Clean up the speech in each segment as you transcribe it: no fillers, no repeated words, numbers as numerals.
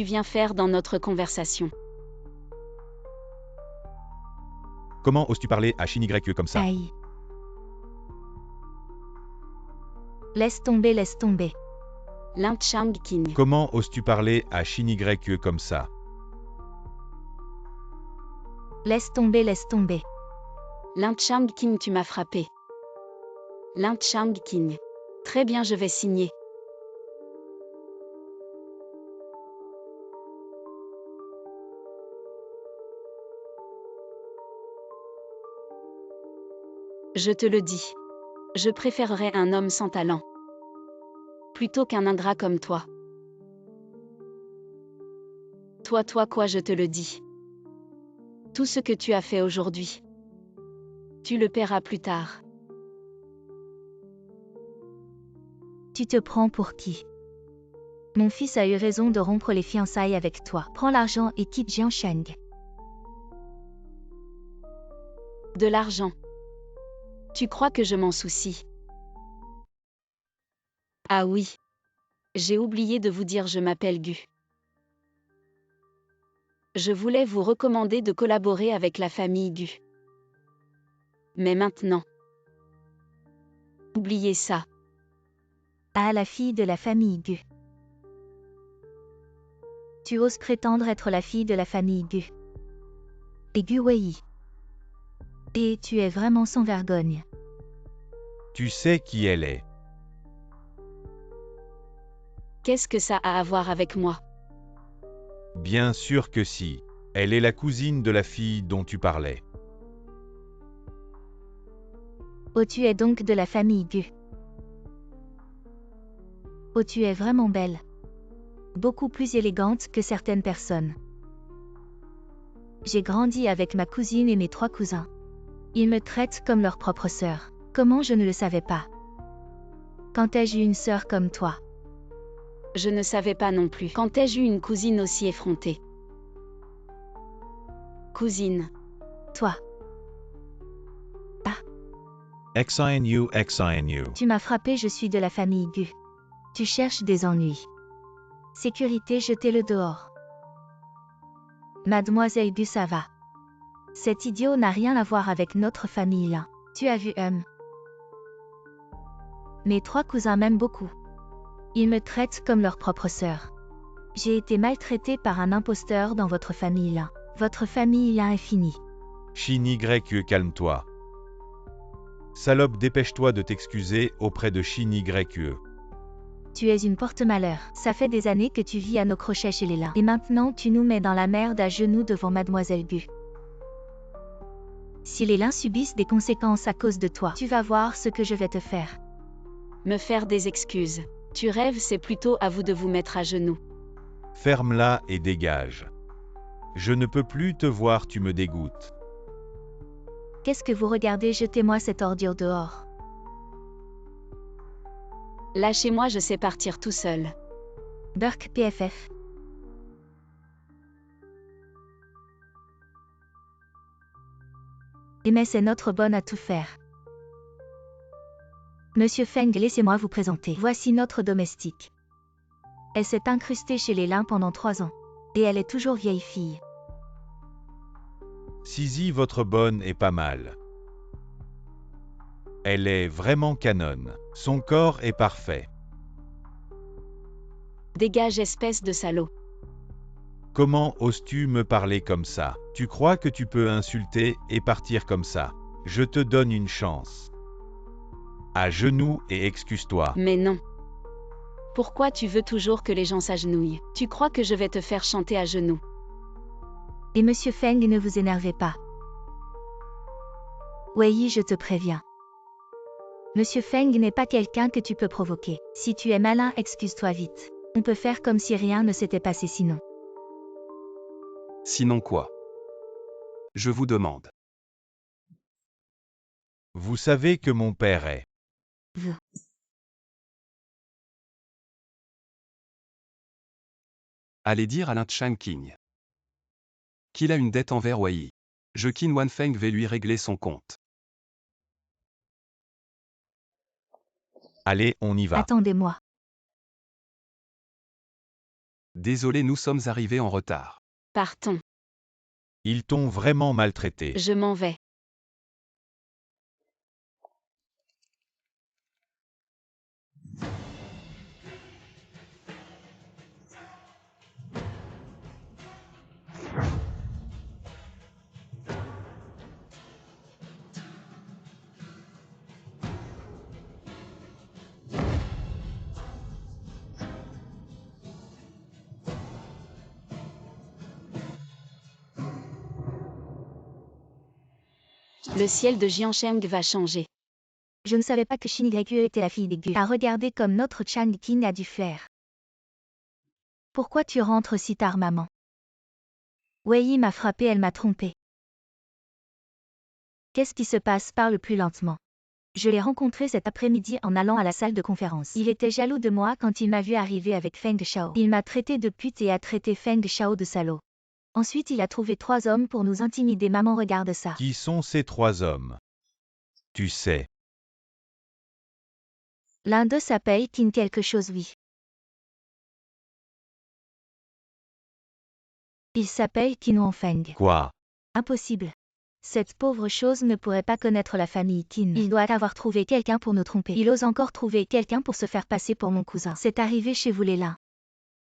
tu viens faire dans notre conversation? Comment oses-tu parler à Shin Y comme ça? Aïe. Laisse tomber, laisse tomber. Lin Chang King. Comment oses-tu parler à Shin Y comme ça? Laisse tomber, laisse tomber. Lin Chang King, tu m'as frappé. Lin Chang King. Très bien, je vais signer. Je te le dis. Je préférerais un homme sans talent. Plutôt qu'un ingrat comme toi. Toi quoi, je te le dis. Tout ce que tu as fait aujourd'hui. Tu le paieras plus tard. Tu te prends pour qui? Mon fils a eu raison de rompre les fiançailles avec toi. Prends l'argent et quitte Jiansheng. De l'argent. Tu crois que je m'en soucie? Ah oui. J'ai oublié de vous dire, je m'appelle Gu. Je voulais vous recommander de collaborer avec la famille Gu. Mais maintenant. Oubliez ça. Ah, la fille de la famille Gu. Tu oses prétendre être la fille de la famille Gu. Et Gu Wei. Et tu es vraiment sans vergogne. Tu sais qui elle est. Qu'est-ce que ça a à voir avec moi? Bien sûr que si. Elle est la cousine de la fille dont tu parlais. Oh, tu es donc de la famille Gu. Oh, tu es vraiment belle. Beaucoup plus élégante que certaines personnes. J'ai grandi avec ma cousine et mes 3 cousins. Ils me traitent comme leur propre sœur. Comment je ne le savais pas? Quand ai-je eu une sœur comme toi? Je ne savais pas non plus. Quand ai-je eu une cousine aussi effrontée? Cousine. Toi. XINU, XINU. Tu m'as frappé, je suis de la famille Gu. Tu cherches des ennuis. Sécurité, jetez-le dehors. Mademoiselle Gu, ça va. Cet idiot n'a rien à voir avec notre famille là. Tu as vu Mes 3 cousins m'aiment beaucoup. Ils me traitent comme leur propre sœur. J'ai été maltraitée par un imposteur dans votre famille là. Votre famille là est finie. Shin Y, calme-toi. Salope, dépêche-toi de t'excuser auprès de Shin Y. Tu es une porte-malheur. Ça fait des années que tu vis à nos crochets chez les lins. Et maintenant tu nous mets dans la merde à genoux devant Mademoiselle Gu. Si les lins subissent des conséquences à cause de toi, tu vas voir ce que je vais te faire. Me faire des excuses. Tu rêves, c'est plutôt à vous de vous mettre à genoux. Ferme-la et dégage. Je ne peux plus te voir, tu me dégoûtes. Qu'est-ce que vous regardez? Jetez-moi cette ordure dehors. Lâchez-moi, je sais partir tout seul. Burke PFF. Mais c'est notre bonne à tout faire. Monsieur Feng, laissez-moi vous présenter. Voici notre domestique. Elle s'est incrustée chez les lins pendant 3 ans. Et elle est toujours vieille fille. Sisi, votre bonne est pas mal. Elle est vraiment canonne. Son corps est parfait. Dégage, espèce de salaud. Comment oses-tu me parler comme ça? Tu crois que tu peux insulter et partir comme ça? Je te donne une chance. À genoux et excuse-toi. Mais non. Pourquoi tu veux toujours que les gens s'agenouillent? Tu crois que je vais te faire chanter à genoux? Et Monsieur Feng, ne vous énervez pas. Wei, je te préviens. Monsieur Feng n'est pas quelqu'un que tu peux provoquer. Si tu es malin, excuse-toi vite. On peut faire comme si rien ne s'était passé sinon. Sinon quoi? Je vous demande. Vous savez que mon père est. Vous. Allez dire à Lin Chang King qu'il a une dette envers Wei. Je Qin Wanfeng vais lui régler son compte. Allez, on y va. Attendez-moi. Désolé, nous sommes arrivés en retard. Partons. Ils t'ont vraiment maltraité. Je m'en vais. Le ciel de Jiansheng va changer. Je ne savais pas que Shin Y était la fille des Gu. À regarder comme notre Chang Qin a du flair. Pourquoi tu rentres si tard, maman? Wei Yi m'a frappé, elle m'a trompé. Qu'est-ce qui se passe? Parle plus lentement. Je l'ai rencontré cet après-midi en allant à la salle de conférence. Il était jaloux de moi quand il m'a vu arriver avec Feng Shao. Il m'a traité de pute et a traité Feng Shao de salaud. Ensuite, il a trouvé 3 hommes pour nous intimider. Maman, regarde ça. Qui sont ces 3 hommes? Tu sais. L'un d'eux s'appelle Qin quelque chose, oui. Il s'appelle Qin Wanfeng. Quoi? Impossible. Cette pauvre chose ne pourrait pas connaître la famille Qin. Il doit avoir trouvé quelqu'un pour nous tromper. Il ose encore trouver quelqu'un pour se faire passer pour mon cousin. C'est arrivé chez vous, Léla.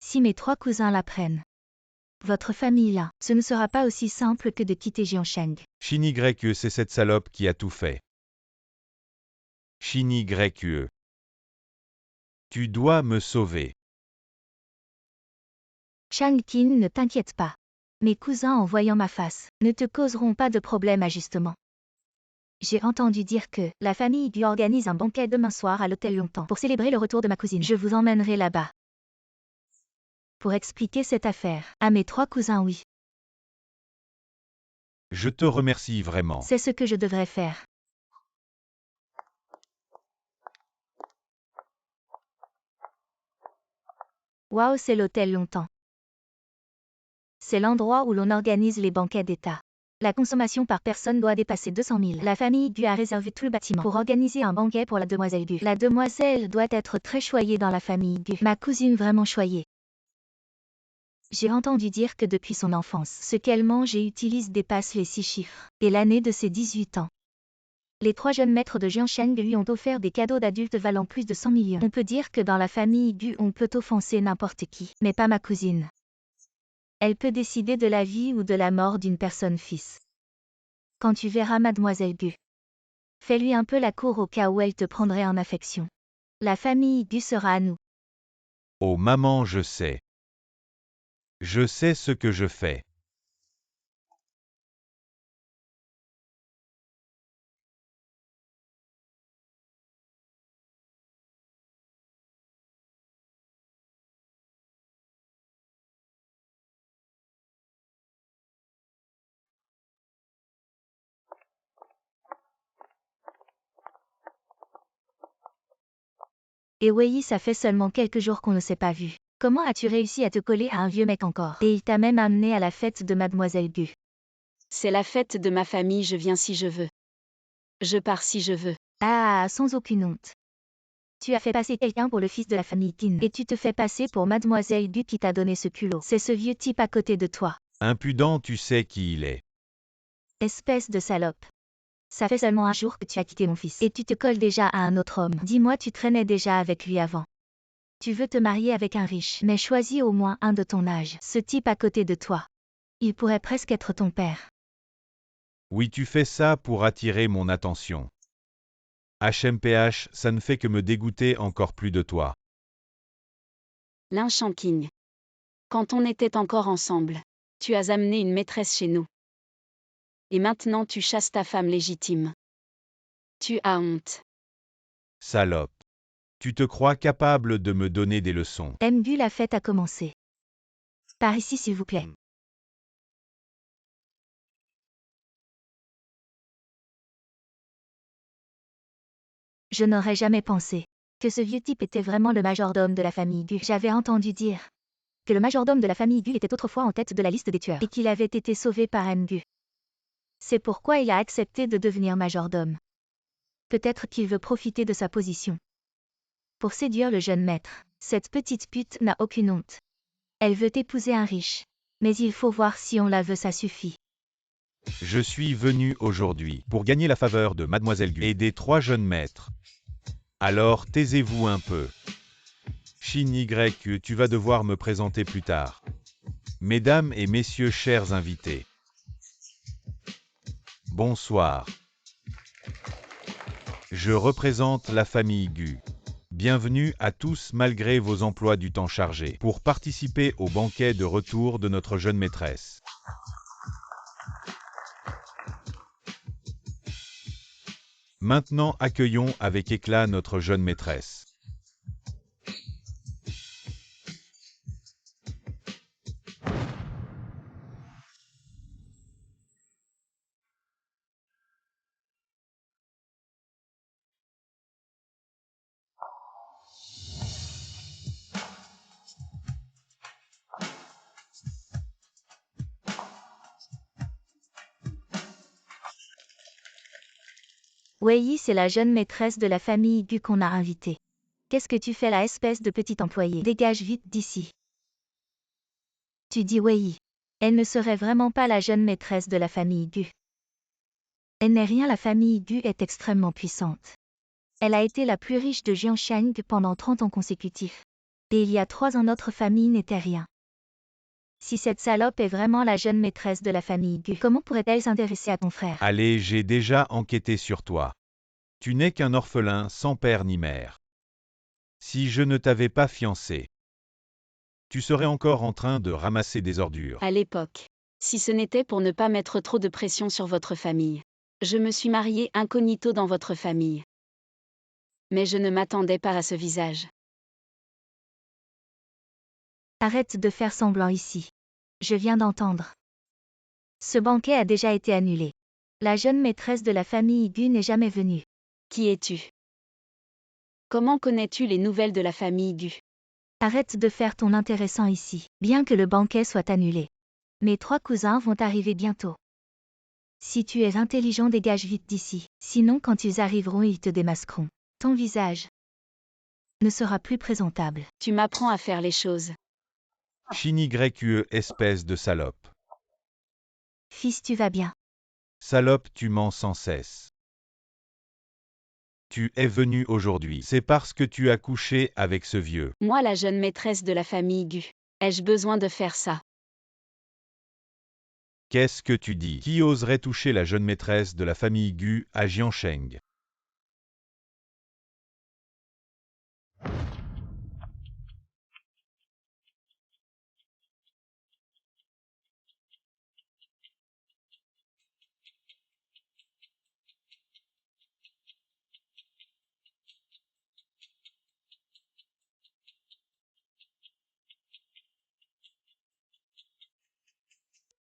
Si mes 3 cousins l'apprennent. Votre famille là, ce ne sera pas aussi simple que de quitter Jiansheng. Shin Y, c'est cette salope qui a tout fait. Shin Y. Tu dois me sauver. Chang Qin, ne t'inquiète pas. Mes cousins, en voyant ma face, ne te causeront pas de problème à justement. J'ai entendu dire que la famille Gu organise un banquet demain soir à l'hôtel Longtemps pour célébrer le retour de ma cousine. Je vous emmènerai là-bas. Pour expliquer cette affaire à mes 3 cousins, oui. Je te remercie vraiment. C'est ce que je devrais faire. Waouh, c'est l'hôtel Longtemps. C'est l'endroit où l'on organise les banquets d'État. La consommation par personne doit dépasser 200 000. La famille Gu a réservé tout le bâtiment pour organiser un banquet pour la demoiselle Gu. La demoiselle doit être très choyée dans la famille Gu. Ma cousine vraiment choyée. J'ai entendu dire que depuis son enfance, ce qu'elle mange et utilise dépasse les 6 chiffres. Et l'année de ses 18 ans. Les 3 jeunes maîtres de Jiansheng lui ont offert des cadeaux d'adultes valant plus de 100 millions. On peut dire que dans la famille Gu, on peut offenser n'importe qui, mais pas ma cousine. Elle peut décider de la vie ou de la mort d'une personne fils. Quand tu verras mademoiselle Gu, fais-lui un peu la cour au cas où elle te prendrait en affection. La famille Gu sera à nous. Oh maman, je sais. Je sais ce que je fais. Et Wei Yi, ça fait seulement quelques jours qu'on ne s'est pas vu. Comment as-tu réussi à te coller à un vieux mec encore? Et il t'a même amené à la fête de mademoiselle Gu. C'est la fête de ma famille, je viens si je veux. Je pars si je veux. Ah, sans aucune honte. Tu as fait passer quelqu'un pour le fils de la famille Qin. Et tu te fais passer pour mademoiselle Gu qui t'a donné ce culot. C'est ce vieux type à côté de toi. Impudent, tu sais qui il est. Espèce de salope. Ça fait seulement un jour que tu as quitté mon fils. Et tu te colles déjà à un autre homme. Dis-moi, tu traînais déjà avec lui avant. Tu veux te marier avec un riche, mais choisis au moins un de ton âge. Ce type à côté de toi. Il pourrait presque être ton père. Oui, tu fais ça pour attirer mon attention. HMPH, ça ne fait que me dégoûter encore plus de toi. Lin Shanqing. Quand on était encore ensemble, tu as amené une maîtresse chez nous. Et maintenant tu chasses ta femme légitime. Tu as honte. Salope. Tu te crois capable de me donner des leçons. Gu, la fête a commencé. Par ici s'il vous plaît. Je n'aurais jamais pensé que ce vieux type était vraiment le majordome de la famille Gu. J'avais entendu dire que le majordome de la famille Gu était autrefois en tête de la liste des tueurs et qu'il avait été sauvé par Gu. C'est pourquoi il a accepté de devenir majordome. Peut-être qu'il veut profiter de sa position pour séduire le jeune maître. Cette petite pute n'a aucune honte. Elle veut épouser un riche. Mais il faut voir si on la veut, ça suffit. Je suis venu aujourd'hui pour gagner la faveur de Mademoiselle Gu et des 3 jeunes maîtres. Alors taisez-vous un peu. Shin Y, tu vas devoir me présenter plus tard. Mesdames et messieurs chers invités. Bonsoir. Je représente la famille Gu. Bienvenue à tous malgré vos emplois du temps chargés pour participer au banquet de retour de notre jeune maîtresse. Maintenant accueillons avec éclat notre jeune maîtresse. Wei, c'est la jeune maîtresse de la famille Gu qu'on a invitée. Qu'est-ce que tu fais là, espèce de petit employé? Dégage vite d'ici. Tu dis Wei. Elle ne serait vraiment pas la jeune maîtresse de la famille Gu. Elle n'est rien, la famille Gu est extrêmement puissante. Elle a été la plus riche de Jiangshang pendant 30 ans consécutifs. Et il y a 3 ans notre famille n'était rien. Si cette salope est vraiment la jeune maîtresse de la famille Gu, comment pourrait-elle s'intéresser à ton frère? Allez, j'ai déjà enquêté sur toi. Tu n'es qu'un orphelin sans père ni mère. Si je ne t'avais pas fiancé, tu serais encore en train de ramasser des ordures. À l'époque. Si ce n'était pour ne pas mettre trop de pression sur votre famille. Je me suis mariée incognito dans votre famille. Mais je ne m'attendais pas à ce visage. Arrête de faire semblant ici. Je viens d'entendre. Ce banquet a déjà été annulé. La jeune maîtresse de la famille Gu n'est jamais venue. Qui es-tu? Comment connais-tu les nouvelles de la famille Gu? Arrête de faire ton intéressant ici, bien que le banquet soit annulé. Mes 3 cousins vont arriver bientôt. Si tu es intelligent, dégage vite d'ici, sinon quand ils arriveront ils te démasqueront. Ton visage ne sera plus présentable. Tu m'apprends à faire les choses. Shin Y, espèce de salope. Fils, tu vas bien. Salope, tu mens sans cesse. Tu es venu aujourd'hui, c'est parce que tu as couché avec ce vieux. Moi, la jeune maîtresse de la famille Gu. Ai-je besoin de faire ça? Qu'est-ce que tu dis? Qui oserait toucher la jeune maîtresse de la famille Gu à Jiangsheng?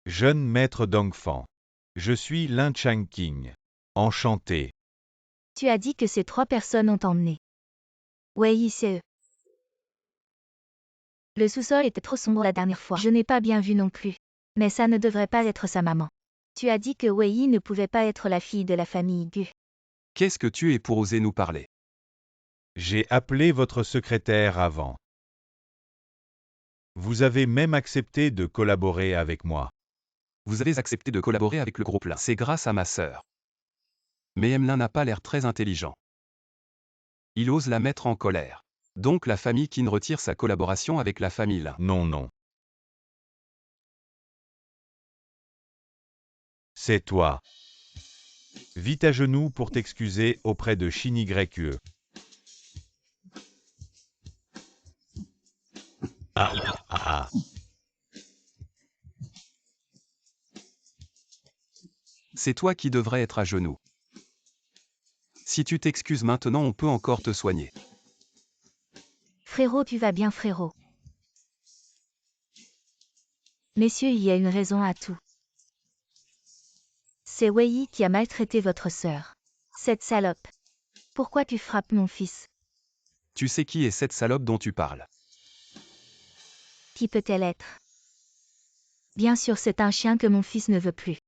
Jeune maître Dongfang. Je suis Lin Changqing. Enchanté. Tu as dit que ces 3 personnes ont emmené. Wei, c'est eux. Le sous-sol était trop sombre la dernière fois. Je n'ai pas bien vu non plus. Mais ça ne devrait pas être sa maman. Tu as dit que Wei ne pouvait pas être la fille de la famille Gu. Qu'est-ce que tu es pour oser nous parler? J'ai appelé votre secrétaire avant. Vous avez même accepté de collaborer avec moi. Vous avez accepté de collaborer avec le groupe là. C'est grâce à ma sœur. Mais Emlin n'a pas l'air très intelligent. Il ose la mettre en colère. Donc la famille Qin retire sa collaboration avec la famille là. Non, non. C'est toi. Vite à genoux pour t'excuser auprès de Shin Y. Ah, ah, ah. C'est toi qui devrais être à genoux. Si tu t'excuses maintenant, on peut encore te soigner. Frérot, tu vas bien, frérot? Messieurs, il y a une raison à tout. C'est Wei qui a maltraité votre sœur. Cette salope. Pourquoi tu frappes mon fils? Tu sais qui est cette salope dont tu parles? Qui peut-elle être? Bien sûr, c'est un chien que mon fils ne veut plus.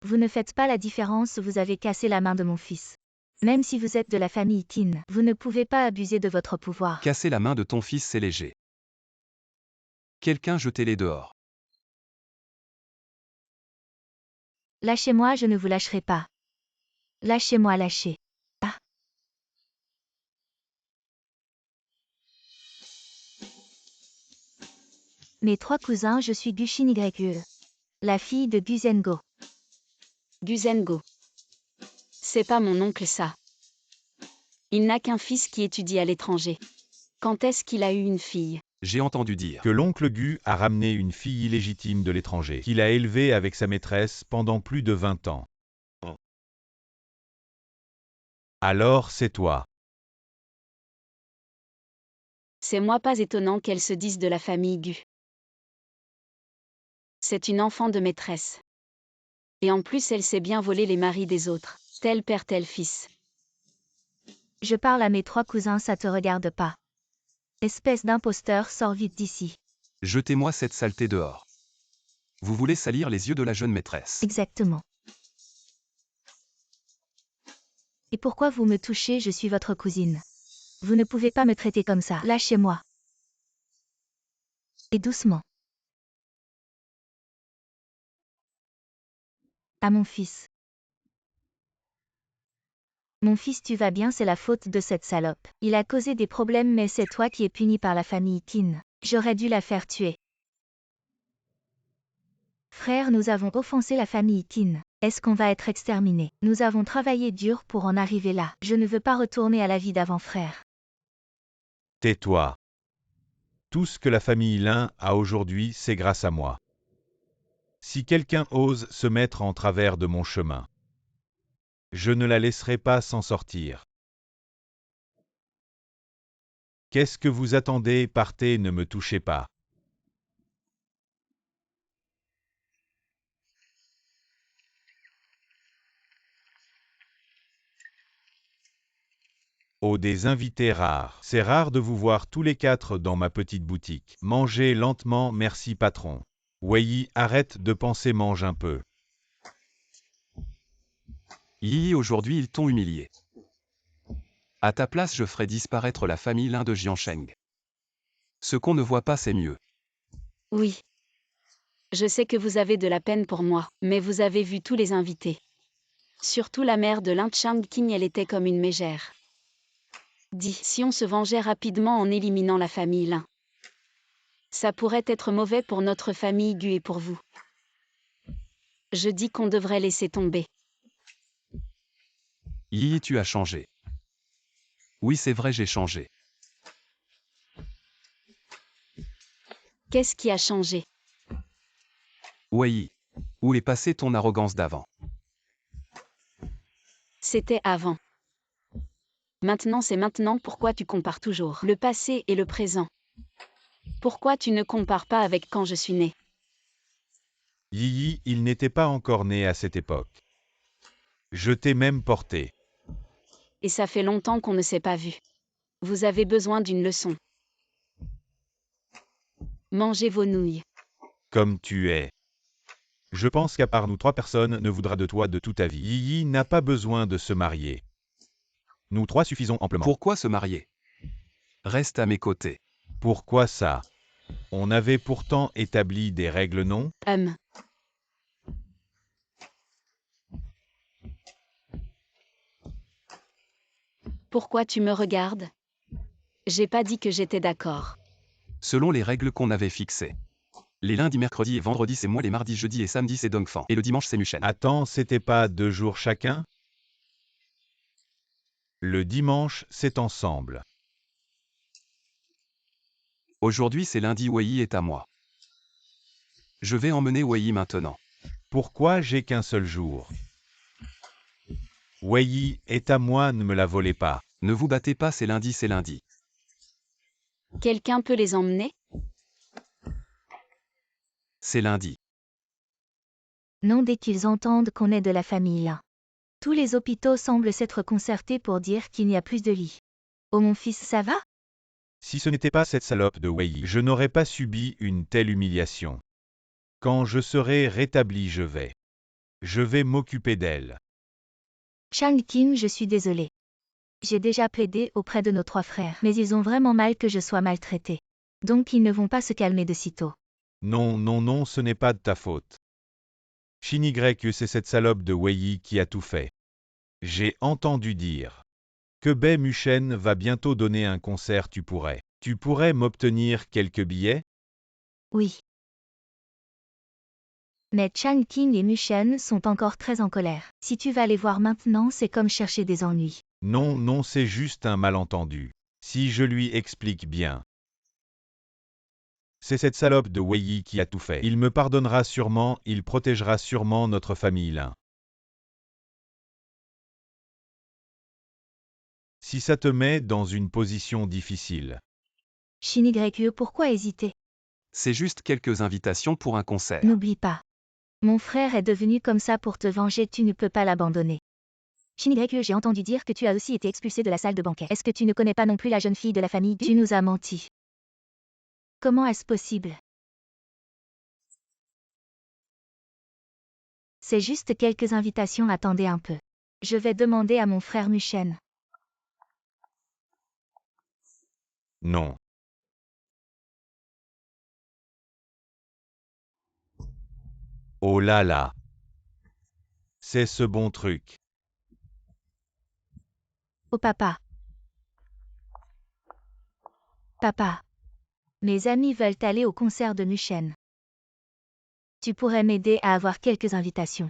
Vous ne faites pas la différence, vous avez cassé la main de mon fils. Même si vous êtes de la famille Qin, vous ne pouvez pas abuser de votre pouvoir. Casser la main de ton fils, c'est léger. Quelqu'un jetez-les dehors. Lâchez-moi, je ne vous lâcherai pas. Lâchez-moi, lâchez. Ah. Mes 3 cousins, je suis Gushin YE. La fille de Guzengo. Guzengo. C'est pas mon oncle ça. Il n'a qu'un fils qui étudie à l'étranger. Quand est-ce qu'il a eu une fille? J'ai entendu dire. Que l'oncle Gu a ramené une fille illégitime de l'étranger, qu'il a élevée avec sa maîtresse pendant plus de 20 ans. Alors c'est toi. C'est moi, pas étonnant qu'elle se dise de la famille Gu. C'est une enfant de maîtresse. Et en plus elle sait bien voler les maris des autres. Tel père tel fils. Je parle à mes 3 cousins, ça te regarde pas. Espèce d'imposteur, sors vite d'ici. Jetez-moi cette saleté dehors. Vous voulez salir les yeux de la jeune maîtresse. Exactement. Et pourquoi vous me touchez? Je suis votre cousine. Vous ne pouvez pas me traiter comme ça. Lâchez-moi. Et doucement. À mon fils. Mon fils, tu vas bien? C'est la faute de cette salope. Il a causé des problèmes, mais c'est toi qui es puni par la famille Qin. J'aurais dû la faire tuer. Frère, nous avons offensé la famille Qin. Est-ce qu'on va être exterminés? Nous avons travaillé dur pour en arriver là. Je ne veux pas retourner à la vie d'avant, frère. Tais-toi. Tout ce que la famille Lin a aujourd'hui, c'est grâce à moi. Si quelqu'un ose se mettre en travers de mon chemin, je ne la laisserai pas s'en sortir. Qu'est-ce que vous attendez? Partez, ne me touchez pas. Oh, des invités rares. C'est rare de vous voir tous les 4 dans ma petite boutique. Mangez lentement, merci patron. Wei, arrête de penser, mange un peu. Yi, aujourd'hui ils t'ont humilié. À ta place, je ferai disparaître la famille Lin de Jiansheng. Ce qu'on ne voit pas, c'est mieux. Oui. Je sais que vous avez de la peine pour moi, mais vous avez vu tous les invités. Surtout la mère de Lin Changqing, elle était comme une mégère. Dis, si on se vengeait rapidement en éliminant la famille Lin. Ça pourrait être mauvais pour notre famille Gu et pour vous. Je dis qu'on devrait laisser tomber. Yi, tu as changé. Oui, c'est vrai, j'ai changé. Qu'est-ce qui a changé? Wei, où est passée ton arrogance d'avant? C'était avant. Maintenant c'est maintenant, pourquoi tu compares toujours le passé et le présent? Pourquoi tu ne compares pas avec quand je suis né? Yi, il n'était pas encore né à cette époque. Je t'ai même porté. Et ça fait longtemps qu'on ne s'est pas vu. Vous avez besoin d'une leçon. Mangez vos nouilles. Comme tu es. Je pense qu'à part nous 3, personne ne voudra de toi de toute ta vie. Yi n'a pas besoin de se marier. Nous 3 suffisons amplement. Pourquoi se marier? Reste à mes côtés. Pourquoi ça? On avait pourtant établi des règles, non? Pourquoi tu me regardes? J'ai pas dit que j'étais d'accord. Selon les règles qu'on avait fixées. Les lundis, mercredis et vendredis c'est moi, les mardis, jeudis et samedis c'est Dongfang. Et le dimanche c'est Mushen. Attends, c'était pas 2 jours chacun? Le dimanche, c'est ensemble. Aujourd'hui c'est lundi, Wei est à moi. Je vais emmener Wei maintenant. Pourquoi j'ai qu'un seul jour? Wei est à moi, ne me la volez pas. Ne vous battez pas, c'est lundi, c'est lundi. Quelqu'un peut les emmener? C'est lundi. Non, dès qu'ils entendent qu'on est de la famille Lin. Tous les hôpitaux semblent s'être concertés pour dire qu'il n'y a plus de lit. Oh mon fils, ça va? Si ce n'était pas cette salope de Wei, je n'aurais pas subi une telle humiliation. Quand je serai rétabli, je vais m'occuper d'elle. Changqing, je suis désolée. J'ai déjà plaidé auprès de nos 3 frères, mais ils ont vraiment mal que je sois maltraitée. Donc ils ne vont pas se calmer de sitôt. Non, non, non, ce n'est pas de ta faute. Shin Y, c'est cette salope de Wei qui a tout fait. J'ai entendu dire que Bai Mushen va bientôt donner un concert, tu pourrais m'obtenir quelques billets? Oui. Mais Chang Qing et Mushen sont encore très en colère. Si tu vas les voir maintenant, c'est comme chercher des ennuis. Non, non, c'est juste un malentendu. Si je lui explique bien. C'est cette salope de Wei qui a tout fait. Il me pardonnera sûrement, il protégera sûrement notre famille là. Si ça te met dans une position difficile. Shin Y, pourquoi hésiter? C'est juste quelques invitations pour un concert. N'oublie pas. Mon frère est devenu comme ça pour te venger, tu ne peux pas l'abandonner. Shin Y, j'ai entendu dire que tu as aussi été expulsé de la salle de banquet. Est-ce que tu ne connais pas non plus la jeune fille de la famille? Tu nous as menti. Comment est-ce possible? C'est juste quelques invitations, attendez un peu. Je vais demander à mon frère Mushen. Non. Oh là là. C'est ce bon truc. Oh papa. Papa. Mes amis veulent aller au concert de Mushen. Tu pourrais m'aider à avoir quelques invitations.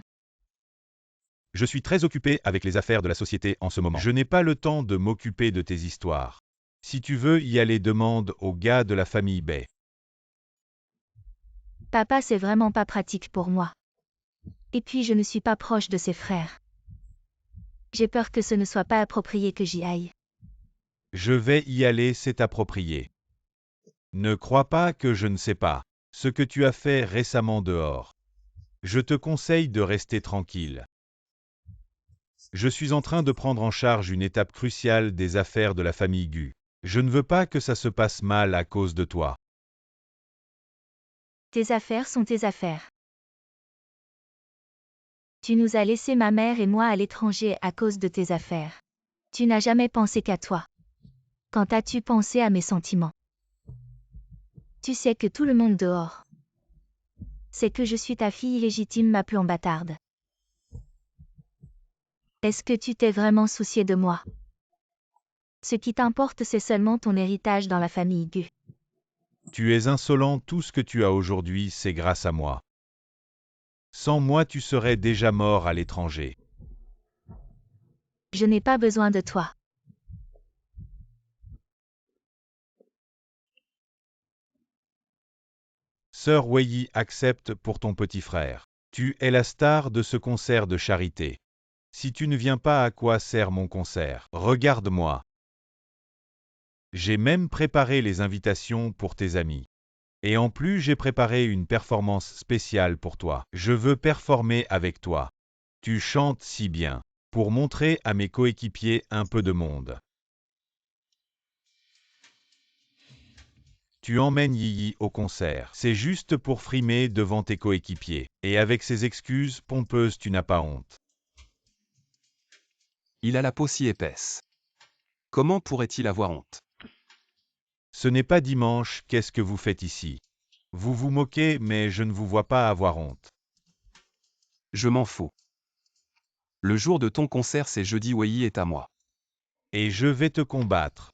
Je suis très occupé avec les affaires de la société en ce moment. Je n'ai pas le temps de m'occuper de tes histoires. Si tu veux y aller, demande aux gars de la famille Bai. Papa, c'est vraiment pas pratique pour moi. Et puis je ne suis pas proche de ses frères. J'ai peur que ce ne soit pas approprié que j'y aille. Je vais y aller, c'est approprié. Ne crois pas que je ne sais pas ce que tu as fait récemment dehors. Je te conseille de rester tranquille. Je suis en train de prendre en charge une étape cruciale des affaires de la famille Gu. Je ne veux pas que ça se passe mal à cause de toi. Tes affaires sont tes affaires. Tu nous as laissé ma mère et moi à l'étranger à cause de tes affaires. Tu n'as jamais pensé qu'à toi. Quand as-tu pensé à mes sentiments? Tu sais que tout le monde dehors sait que je suis ta fille illégitime m'appelant bâtarde. Est-ce que tu t'es vraiment soucié de moi? Ce qui t'importe, c'est seulement ton héritage dans la famille Gu. Tu es insolent, tout ce que tu as aujourd'hui, c'est grâce à moi. Sans moi, tu serais déjà mort à l'étranger. Je n'ai pas besoin de toi. Sœur Wei, accepte pour ton petit frère. Tu es la star de ce concert de charité. Si tu ne viens pas, à quoi sert mon concert? Regarde-moi. J'ai même préparé les invitations pour tes amis. Et en plus, j'ai préparé une performance spéciale pour toi. Je veux performer avec toi. Tu chantes si bien. Pour montrer à mes coéquipiers un peu de monde. Tu emmènes Yi au concert. C'est juste pour frimer devant tes coéquipiers. Et avec ces excuses pompeuses, tu n'as pas honte. Il a la peau si épaisse. Comment pourrait-il avoir honte? Ce n'est pas dimanche, qu'est-ce que vous faites ici? Vous vous moquez, mais je ne vous vois pas avoir honte. Je m'en fous. Le jour de ton concert, c'est jeudi, Wei est à moi. Et je vais te combattre.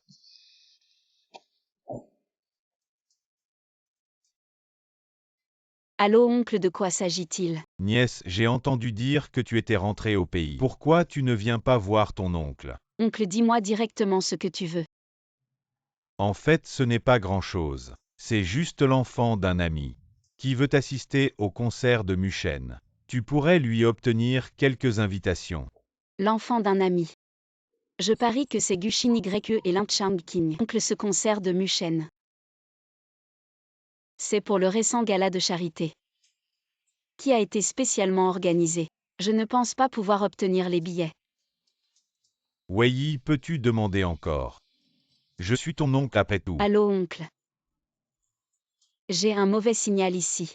Allô oncle, de quoi s'agit-il? Nièce, j'ai entendu dire que tu étais rentrée au pays. Pourquoi tu ne viens pas voir ton oncle? Oncle, dis-moi directement ce que tu veux. En fait, ce n'est pas grand-chose. C'est juste l'enfant d'un ami qui veut assister au concert de Mushen. Tu pourrais lui obtenir quelques invitations. L'enfant d'un ami. Je parie que c'est Gu Shin Y et Lin Chang King. Oncle, ce concert de Mushen. C'est pour le récent gala de charité qui a été spécialement organisé. Je ne pense pas pouvoir obtenir les billets. Wei, peux-tu demander encore? Je suis ton oncle après tout. Allô oncle. J'ai un mauvais signal ici.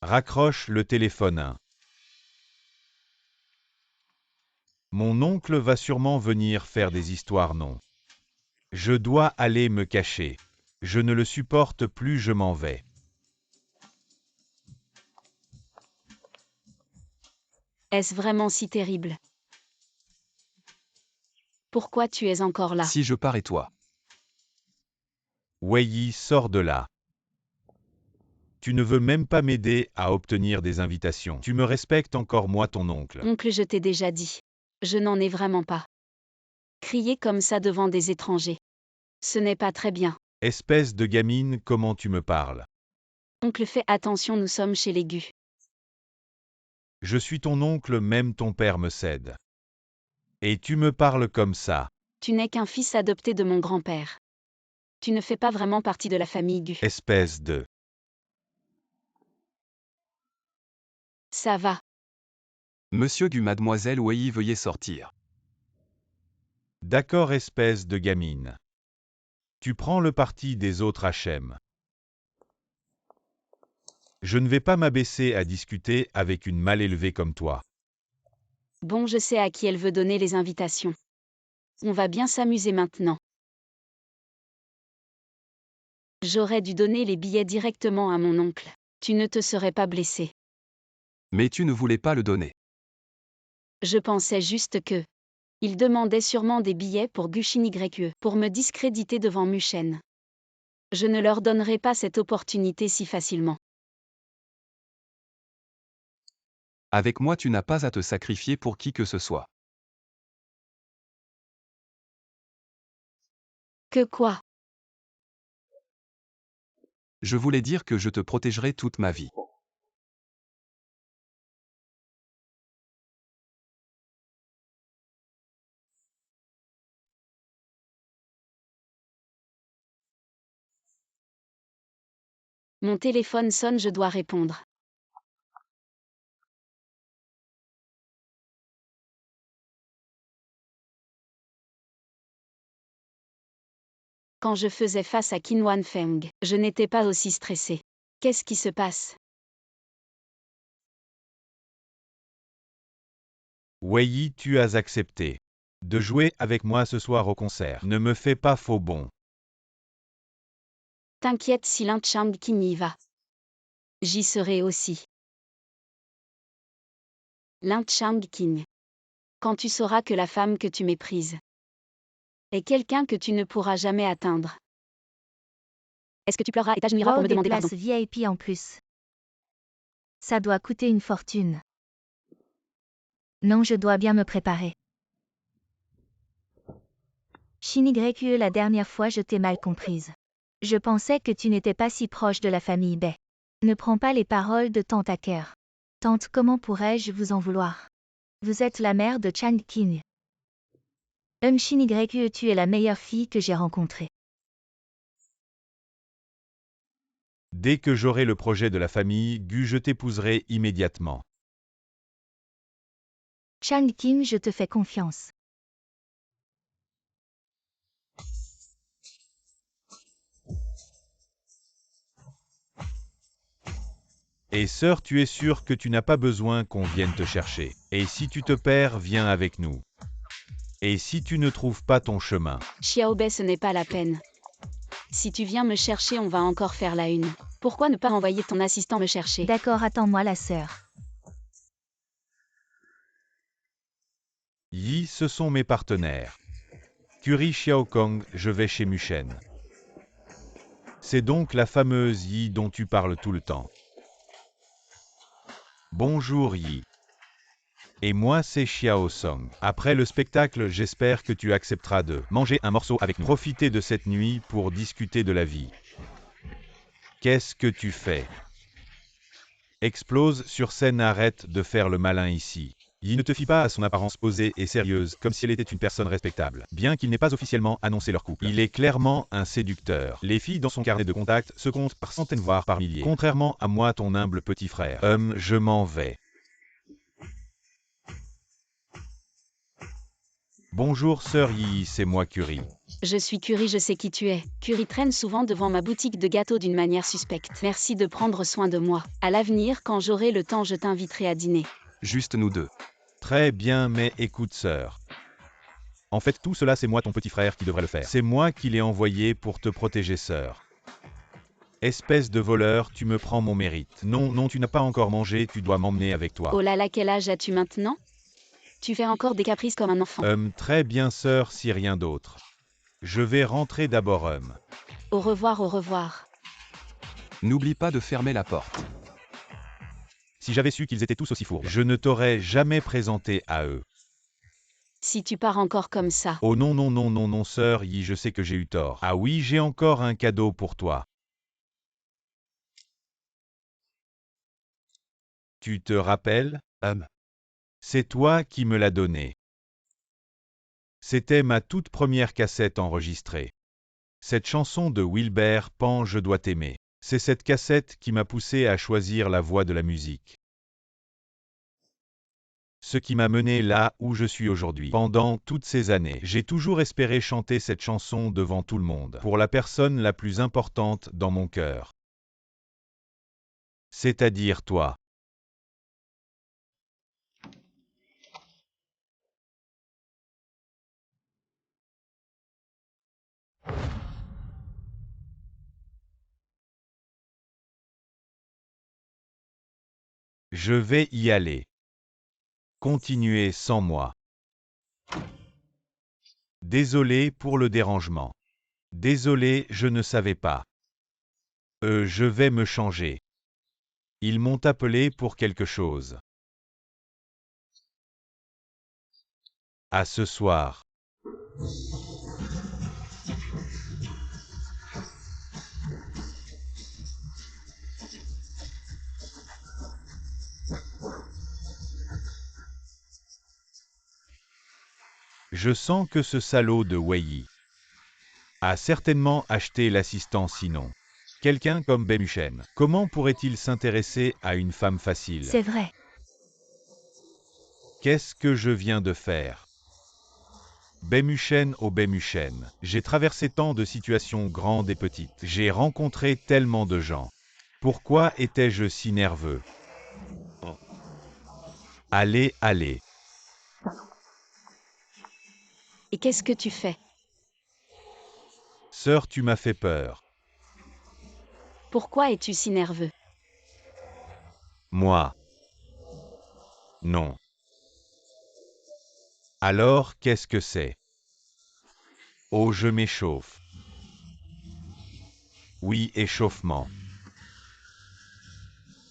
Raccroche le téléphone 1. Mon oncle va sûrement venir faire des histoires, non. Je dois aller me cacher. Je ne le supporte plus, je m'en vais. Est-ce vraiment si terrible? Pourquoi tu es encore là? Si je pars et toi? Wei, sors de là. Tu ne veux même pas m'aider à obtenir des invitations. Tu me respectes encore, moi, ton oncle. Oncle, je t'ai déjà dit. Je n'en ai vraiment pas. Crier comme ça devant des étrangers. Ce n'est pas très bien. Espèce de gamine, comment tu me parles? Oncle, fais attention, nous sommes chez les Gu. Je suis ton oncle, même ton père me cède. Et tu me parles comme ça. Tu n'es qu'un fils adopté de mon grand-père. Tu ne fais pas vraiment partie de la famille Gu. Espèce de... Ça va. Monsieur Gu, mademoiselle Wei, veuillez sortir. D'accord, espèce de gamine. Tu prends le parti des autres HM. Je ne vais pas m'abaisser à discuter avec une mal élevée comme toi. Bon, je sais à qui elle veut donner les invitations. On va bien s'amuser maintenant. J'aurais dû donner les billets directement à mon oncle. Tu ne te serais pas blessé. Mais tu ne voulais pas le donner. Je pensais juste que... Il demandait sûrement des billets pour Gushin YE, pour me discréditer devant Mushen. Je ne leur donnerai pas cette opportunité si facilement. Avec moi, tu n'as pas à te sacrifier pour qui que ce soit. Que quoi? Je voulais dire que je te protégerai toute ma vie. Mon téléphone sonne, je dois répondre. Quand je faisais face à Qin Wanfeng, je n'étais pas aussi stressée. Qu'est-ce qui se passe? Wei, tu as accepté de jouer avec moi ce soir au concert. Ne me fais pas faux bon. T'inquiète, si Lin Chang Qin y va. J'y serai aussi. Lin Chang Qin. Quand tu sauras que la femme que tu méprises est quelqu'un que tu ne pourras jamais atteindre. Est-ce que tu pleureras et t'agenouilleras pour Wow, me des demander places pardon? VIP en plus. Ça doit coûter une fortune. Non, je dois bien me préparer. Shin YE, la dernière fois je t'ai mal comprise. Je pensais que tu n'étais pas si proche de la famille Bei. Ne prends pas les paroles de tante à cœur. Tante, comment pourrais-je vous en vouloir? Vous êtes la mère de Chang Qin. Shin YE, tu es la meilleure fille que j'ai rencontrée. Dès que j'aurai le projet de la famille Gu, je t'épouserai immédiatement. Chang Qin, je te fais confiance. Et sœur, tu es sûre que tu n'as pas besoin qu'on vienne te chercher. Et si tu te perds, viens avec nous. Et si tu ne trouves pas ton chemin, Xiaobei, ce n'est pas la peine. Si tu viens me chercher, on va encore faire la une. Pourquoi ne pas envoyer ton assistant me chercher? D'accord, attends-moi la sœur. Yi, ce sont mes partenaires. Curie Xiaokong, je vais chez Mushen. C'est donc la fameuse Yi dont tu parles tout le temps. Bonjour Yi. Et moi c'est Xiao Song. Après le spectacle, j'espère que tu accepteras de manger un morceau avec nous. Profiter de cette nuit pour discuter de la vie. Qu'est-ce que tu fais? Explose sur scène, arrête de faire le malin ici. Yi ne te fie pas à son apparence posée et sérieuse, comme si elle était une personne respectable. Bien qu'il n'ait pas officiellement annoncé leur couple, il est clairement un séducteur. Les filles dans son carnet de contacts se comptent par centaines voire par milliers. Contrairement à moi, ton humble petit frère. Je m'en vais. Bonjour sœur Yi, c'est moi Curie. Je suis Curie, je sais qui tu es. Curie traîne souvent devant ma boutique de gâteaux d'une manière suspecte. Merci de prendre soin de moi. À l'avenir, quand j'aurai le temps, je t'inviterai à dîner. Juste nous deux. Très bien, mais écoute, sœur. En fait, tout cela, c'est moi, ton petit frère, qui devrait le faire. C'est moi qui l'ai envoyé pour te protéger, sœur. Espèce de voleur, tu me prends mon mérite. Non, non, tu n'as pas encore mangé, tu dois m'emmener avec toi. Oh là là, quel âge as-tu maintenant? Tu fais encore des caprices comme un enfant. Très bien, sœur, si rien d'autre. Je vais rentrer d'abord, Au revoir, au revoir. N'oublie pas de fermer la porte. Si j'avais su qu'ils étaient tous aussi fourbes, je ne t'aurais jamais présenté à eux. Si tu pars encore comme ça. Oh non, non, non, non, non, sœur, je sais que j'ai eu tort. Ah oui, j'ai encore un cadeau pour toi. Tu te rappelles? C'est toi qui me l'as donné. C'était ma toute première cassette enregistrée. Cette chanson de Wilbert Pan, Je dois t'aimer. C'est cette cassette qui m'a poussé à choisir la voie de la musique. Ce qui m'a mené là où je suis aujourd'hui. Pendant toutes ces années, j'ai toujours espéré chanter cette chanson devant tout le monde, pour la personne la plus importante dans mon cœur. C'est-à-dire toi. Je vais y aller. Continuez sans moi. Désolé pour le dérangement. Désolé, je ne savais pas. Je vais me changer. Ils m'ont appelé pour quelque chose. À ce soir. Je sens que ce salaud de Wei a certainement acheté l'assistant sinon. Quelqu'un comme Bemuchen. Comment pourrait-il s'intéresser à une femme facile? C'est vrai. Qu'est-ce que je viens de faire? Bemuchen au Bemuchen. J'ai traversé tant de situations grandes et petites. J'ai rencontré tellement de gens. Pourquoi étais-je si nerveux? Allez, allez. Et qu'est-ce que tu fais? Sœur, tu m'as fait peur. Pourquoi es-tu si nerveux? Moi. Non. Alors, qu'est-ce que c'est? Oh, je m'échauffe. Oui, échauffement.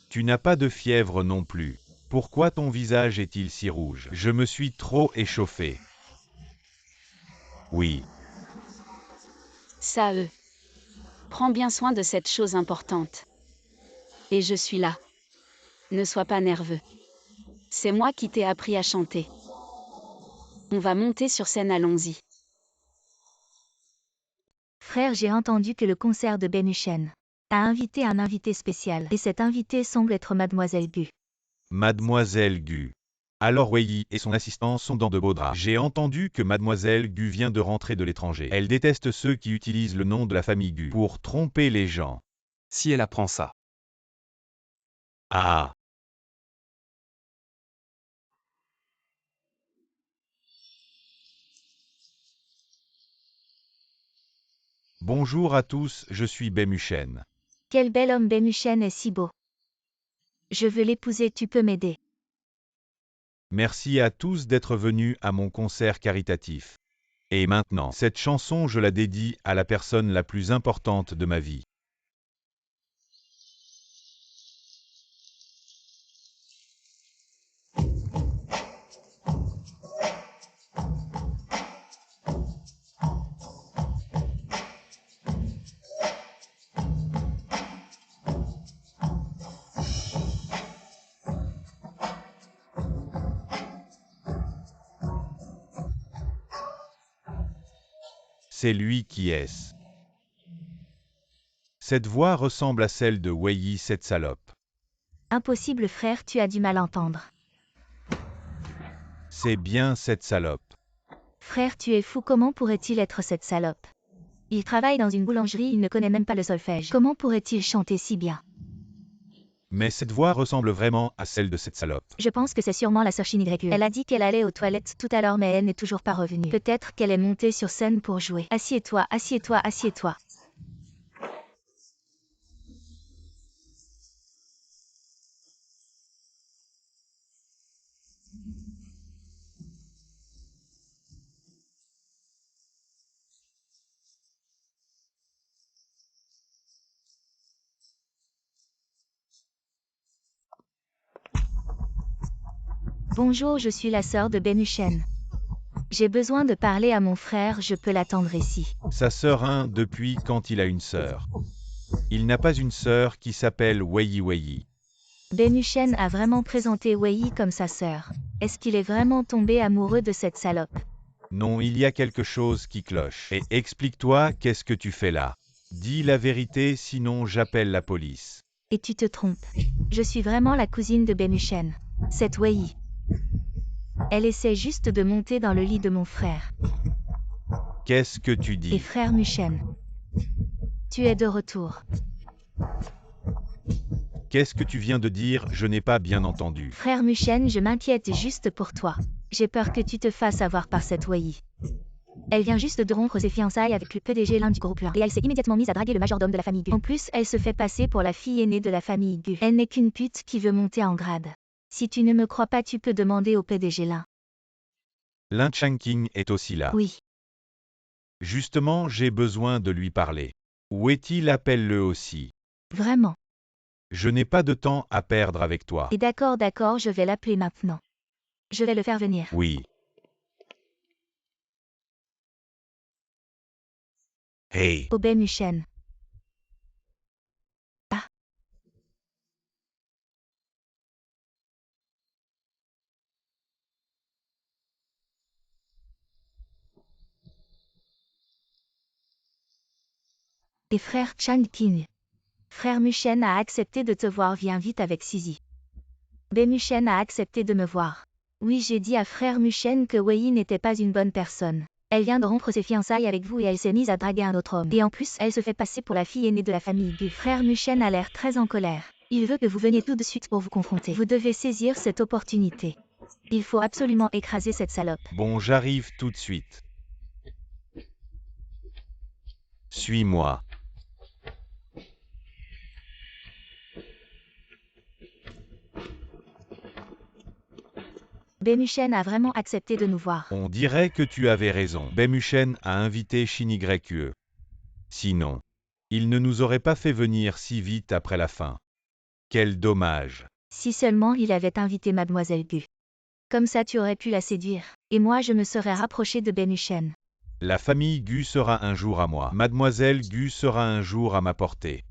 Tu n'as pas de fièvre non plus. Pourquoi ton visage est-il si rouge? Je me suis trop échauffé. Oui. Ça, prends bien soin de cette chose importante. Et je suis là. Ne sois pas nerveux. C'est moi qui t'ai appris à chanter. On va monter sur scène, allons-y. Frère, j'ai entendu que le concert de Benuchen a invité un invité spécial. Et cet invité semble être Mademoiselle Gu. Mademoiselle Gu. Alors Wei et son assistant sont dans de beaux draps. J'ai entendu que Mademoiselle Gu vient de rentrer de l'étranger. Elle déteste ceux qui utilisent le nom de la famille Gu pour tromper les gens. Si elle apprend ça. Ah. Bonjour à tous, je suis Bemuchen. Quel bel homme Benuchen est si beau. Je veux l'épouser, tu peux m'aider. Merci à tous d'être venus à mon concert caritatif. Et maintenant, cette chanson, je la dédie à la personne la plus importante de ma vie. C'est lui qui est. Cette voix ressemble à celle de Wei, cette salope. Impossible frère, tu as du mal à entendre. C'est bien cette salope. Frère, tu es fou, comment pourrait-il être cette salope? Il travaille dans une boulangerie, il ne connaît même pas le solfège. Comment pourrait-il chanter si bien? Mais cette voix ressemble vraiment à celle de cette salope. Je pense que c'est sûrement la sœur Shinigreku. Elle a dit qu'elle allait aux toilettes tout à l'heure mais elle n'est toujours pas revenue. Peut-être qu'elle est montée sur scène pour jouer. Assieds-toi, assieds-toi, assieds-toi. Bonjour, je suis la sœur de Benuchen. J'ai besoin de parler à mon frère, je peux l'attendre ici. Sa sœur 1 depuis quand il a une sœur. Il n'a pas une sœur qui s'appelle Wei Wei. Benuchen a vraiment présenté Wei comme sa sœur. Est-ce qu'il est vraiment tombé amoureux de cette salope? Non, il y a quelque chose qui cloche. Et explique-toi, qu'est-ce que tu fais là? Dis la vérité, sinon j'appelle la police. Et tu te trompes. Je suis vraiment la cousine de Benuchen. Cette Wei. Elle essaie juste de monter dans le lit de mon frère. Qu'est-ce que tu Et dis? frère Muchen. Tu es de retour. Qu'est-ce que tu viens de dire? Je n'ai pas bien entendu. Frère Muchen, je m'inquiète juste pour toi. J'ai peur que tu te fasses avoir par cette Wei. Elle vient juste de rompre ses fiançailles avec le PDG l'un du groupe là. Et elle s'est immédiatement mise à draguer le majordome de la famille Gu. En plus, elle se fait passer pour la fille aînée de la famille Gu. Elle n'est qu'une pute qui veut monter en grade. Si tu ne me crois pas, tu peux demander au PDG là. Lin Changqing est aussi là. Oui. Justement, j'ai besoin de lui parler. Où est-il? Appelle-le aussi. Vraiment. Je n'ai pas de temps à perdre avec toi. Et d'accord, je vais l'appeler maintenant. Je vais le faire venir. Oui. Hey. Au Benuchen. Ah. Et frère Changqing. Frère Muchen a accepté de te voir, viens vite avec Suzy. Benuchen a accepté de me voir. Oui, j'ai dit à frère Muchen que Wei n'était pas une bonne personne. Elle vient de rompre ses fiançailles avec vous et elle s'est mise à draguer un autre homme. Et en plus, elle se fait passer pour la fille aînée de la famille Gu. Frère Muchen a l'air très en colère. Il veut que vous veniez tout de suite pour vous confronter. Vous devez saisir cette opportunité. Il faut absolument écraser cette salope. Bon, j'arrive tout de suite. Suis-moi. Benuchen a vraiment accepté de nous voir. On dirait que tu avais raison. Benuchen a invité Shinigreku. Sinon, il ne nous aurait pas fait venir si vite après la fin. Quel dommage. Si seulement il avait invité Mademoiselle Gu. Comme ça tu aurais pu la séduire. Et moi je me serais rapproché de Benuchen. La famille Gu sera un jour à moi. Mademoiselle Gu sera un jour à ma portée.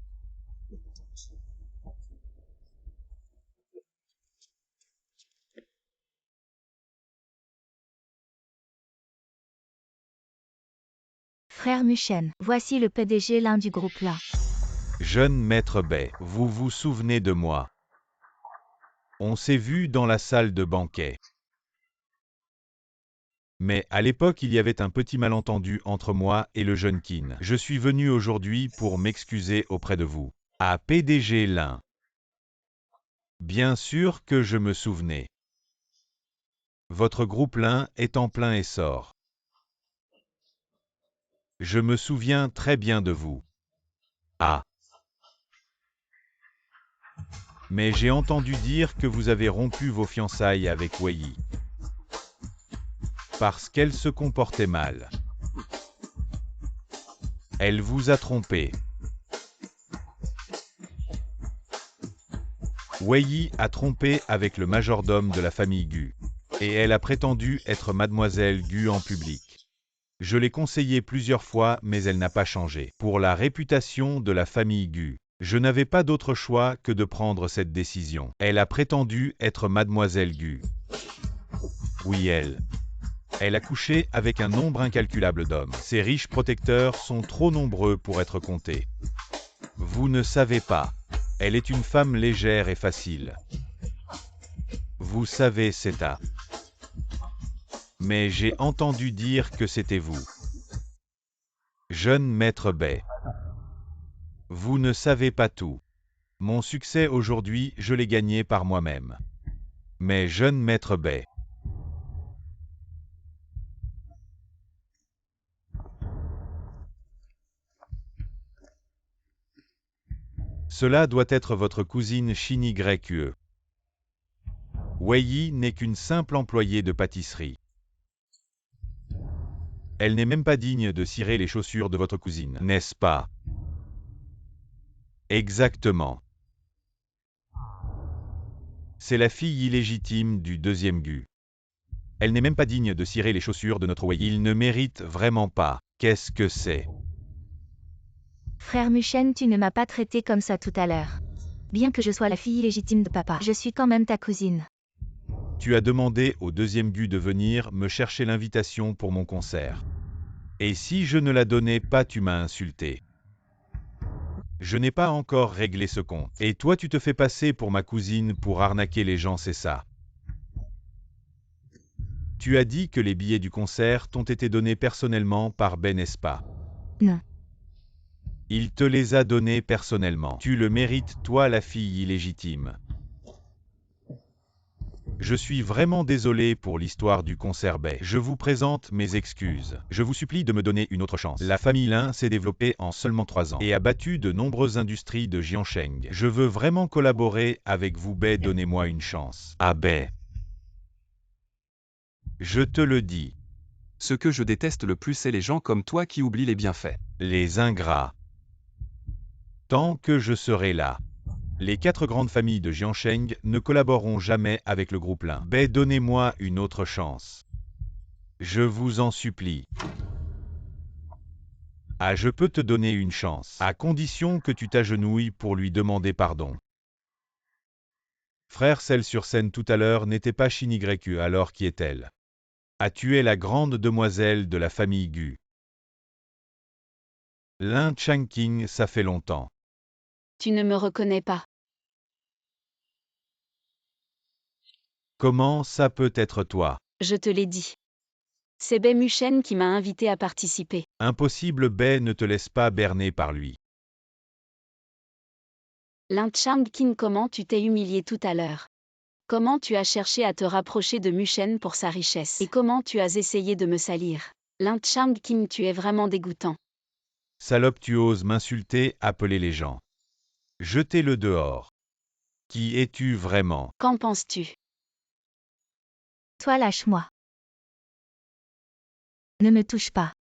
Frère Muchen, voici le PDG l'un du groupe là. Jeune maître Bai, vous vous souvenez de moi? On s'est vu dans la salle de banquet. Mais à l'époque, il y avait un petit malentendu entre moi et le jeune Qin. Je suis venu aujourd'hui pour m'excuser auprès de vous. À PDG Lin. Bien sûr que je me souvenais. Votre groupe Lin est en plein essor. Je me souviens très bien de vous. Ah. Mais j'ai entendu dire que vous avez rompu vos fiançailles avec Wei. Parce qu'elle se comportait mal. Elle vous a trompé. Wei a trompé avec le majordome de la famille Gu. Et elle a prétendu être Mademoiselle Gu en public. Je l'ai conseillée plusieurs fois, mais elle n'a pas changé. Pour la réputation de la famille Gu, je n'avais pas d'autre choix que de prendre cette décision. Elle a prétendu être Mademoiselle Gu. Oui, elle a couché avec un nombre incalculable d'hommes. Ses riches protecteurs sont trop nombreux pour être comptés. Vous ne savez pas. Elle est une femme légère et facile. Vous savez, c'est à. Mais j'ai entendu dire que c'était vous. Jeune maître Bai. Vous ne savez pas tout. Mon succès aujourd'hui, je l'ai gagné par moi-même. Mais jeune maître Bai. Cela doit être votre cousine Shin Yue. Wei Yi n'est qu'une simple employée de pâtisserie. Elle n'est même pas digne de cirer les chaussures de votre cousine, n'est-ce pas? Exactement. C'est la fille illégitime du deuxième Gu. Elle n'est même pas digne de cirer les chaussures de notre Wei Yi. Il ne mérite vraiment pas. Qu'est-ce que c'est? Frère Mushen, tu ne m'as pas traité comme ça tout à l'heure. Bien que je sois la fille illégitime de papa, je suis quand même ta cousine. Tu as demandé au deuxième Gu de venir me chercher l'invitation pour mon concert. Et si je ne la donnais pas, tu m'as insulté. Je n'ai pas encore réglé ce compte. Et toi, tu te fais passer pour ma cousine pour arnaquer les gens, c'est ça? Tu as dit que les billets du concert t'ont été donnés personnellement par Ben, n'est-ce pas? Non. Il te les a donnés personnellement. Tu le mérites, toi, la fille illégitime. Je suis vraiment désolé pour l'histoire du concert Bai. Je vous présente mes excuses. Je vous supplie de me donner une autre chance. La famille Lin s'est développée en seulement 3 ans et a battu de nombreuses industries de Jiansheng. Je veux vraiment collaborer avec vous Bai, donnez-moi une chance. Ah Bai. Je te le dis. Ce que je déteste le plus, c'est les gens comme toi qui oublient les bienfaits. Les ingrats. Tant que je serai là. Les 4 grandes familles de Jiansheng ne collaboreront jamais avec le groupe Lin. Bai, donnez-moi une autre chance. Je vous en supplie. Ah, je peux te donner une chance, à condition que tu t'agenouilles pour lui demander pardon. Frère, celle sur scène tout à l'heure n'était pas Shin Yue, alors qui est-elle? Ah, tu es la grande demoiselle de la famille Gu. Lin Changqing, ça fait longtemps. Tu ne me reconnais pas. Comment ça peut être toi? Je te l'ai dit. C'est Bai Mushen qui m'a invité à participer. Impossible, Bai, ne te laisse pas berner par lui. Lin Changqing, comment tu t'es humilié tout à l'heure? Comment tu as cherché à te rapprocher de Mushen pour sa richesse? Et comment tu as essayé de me salir? Lin Changqing, tu es vraiment dégoûtant. Salope, tu oses m'insulter, appeler les gens. Jetez-le dehors. Qui es-tu vraiment? Qu'en penses-tu? Toi, lâche-moi. Ne me touche pas.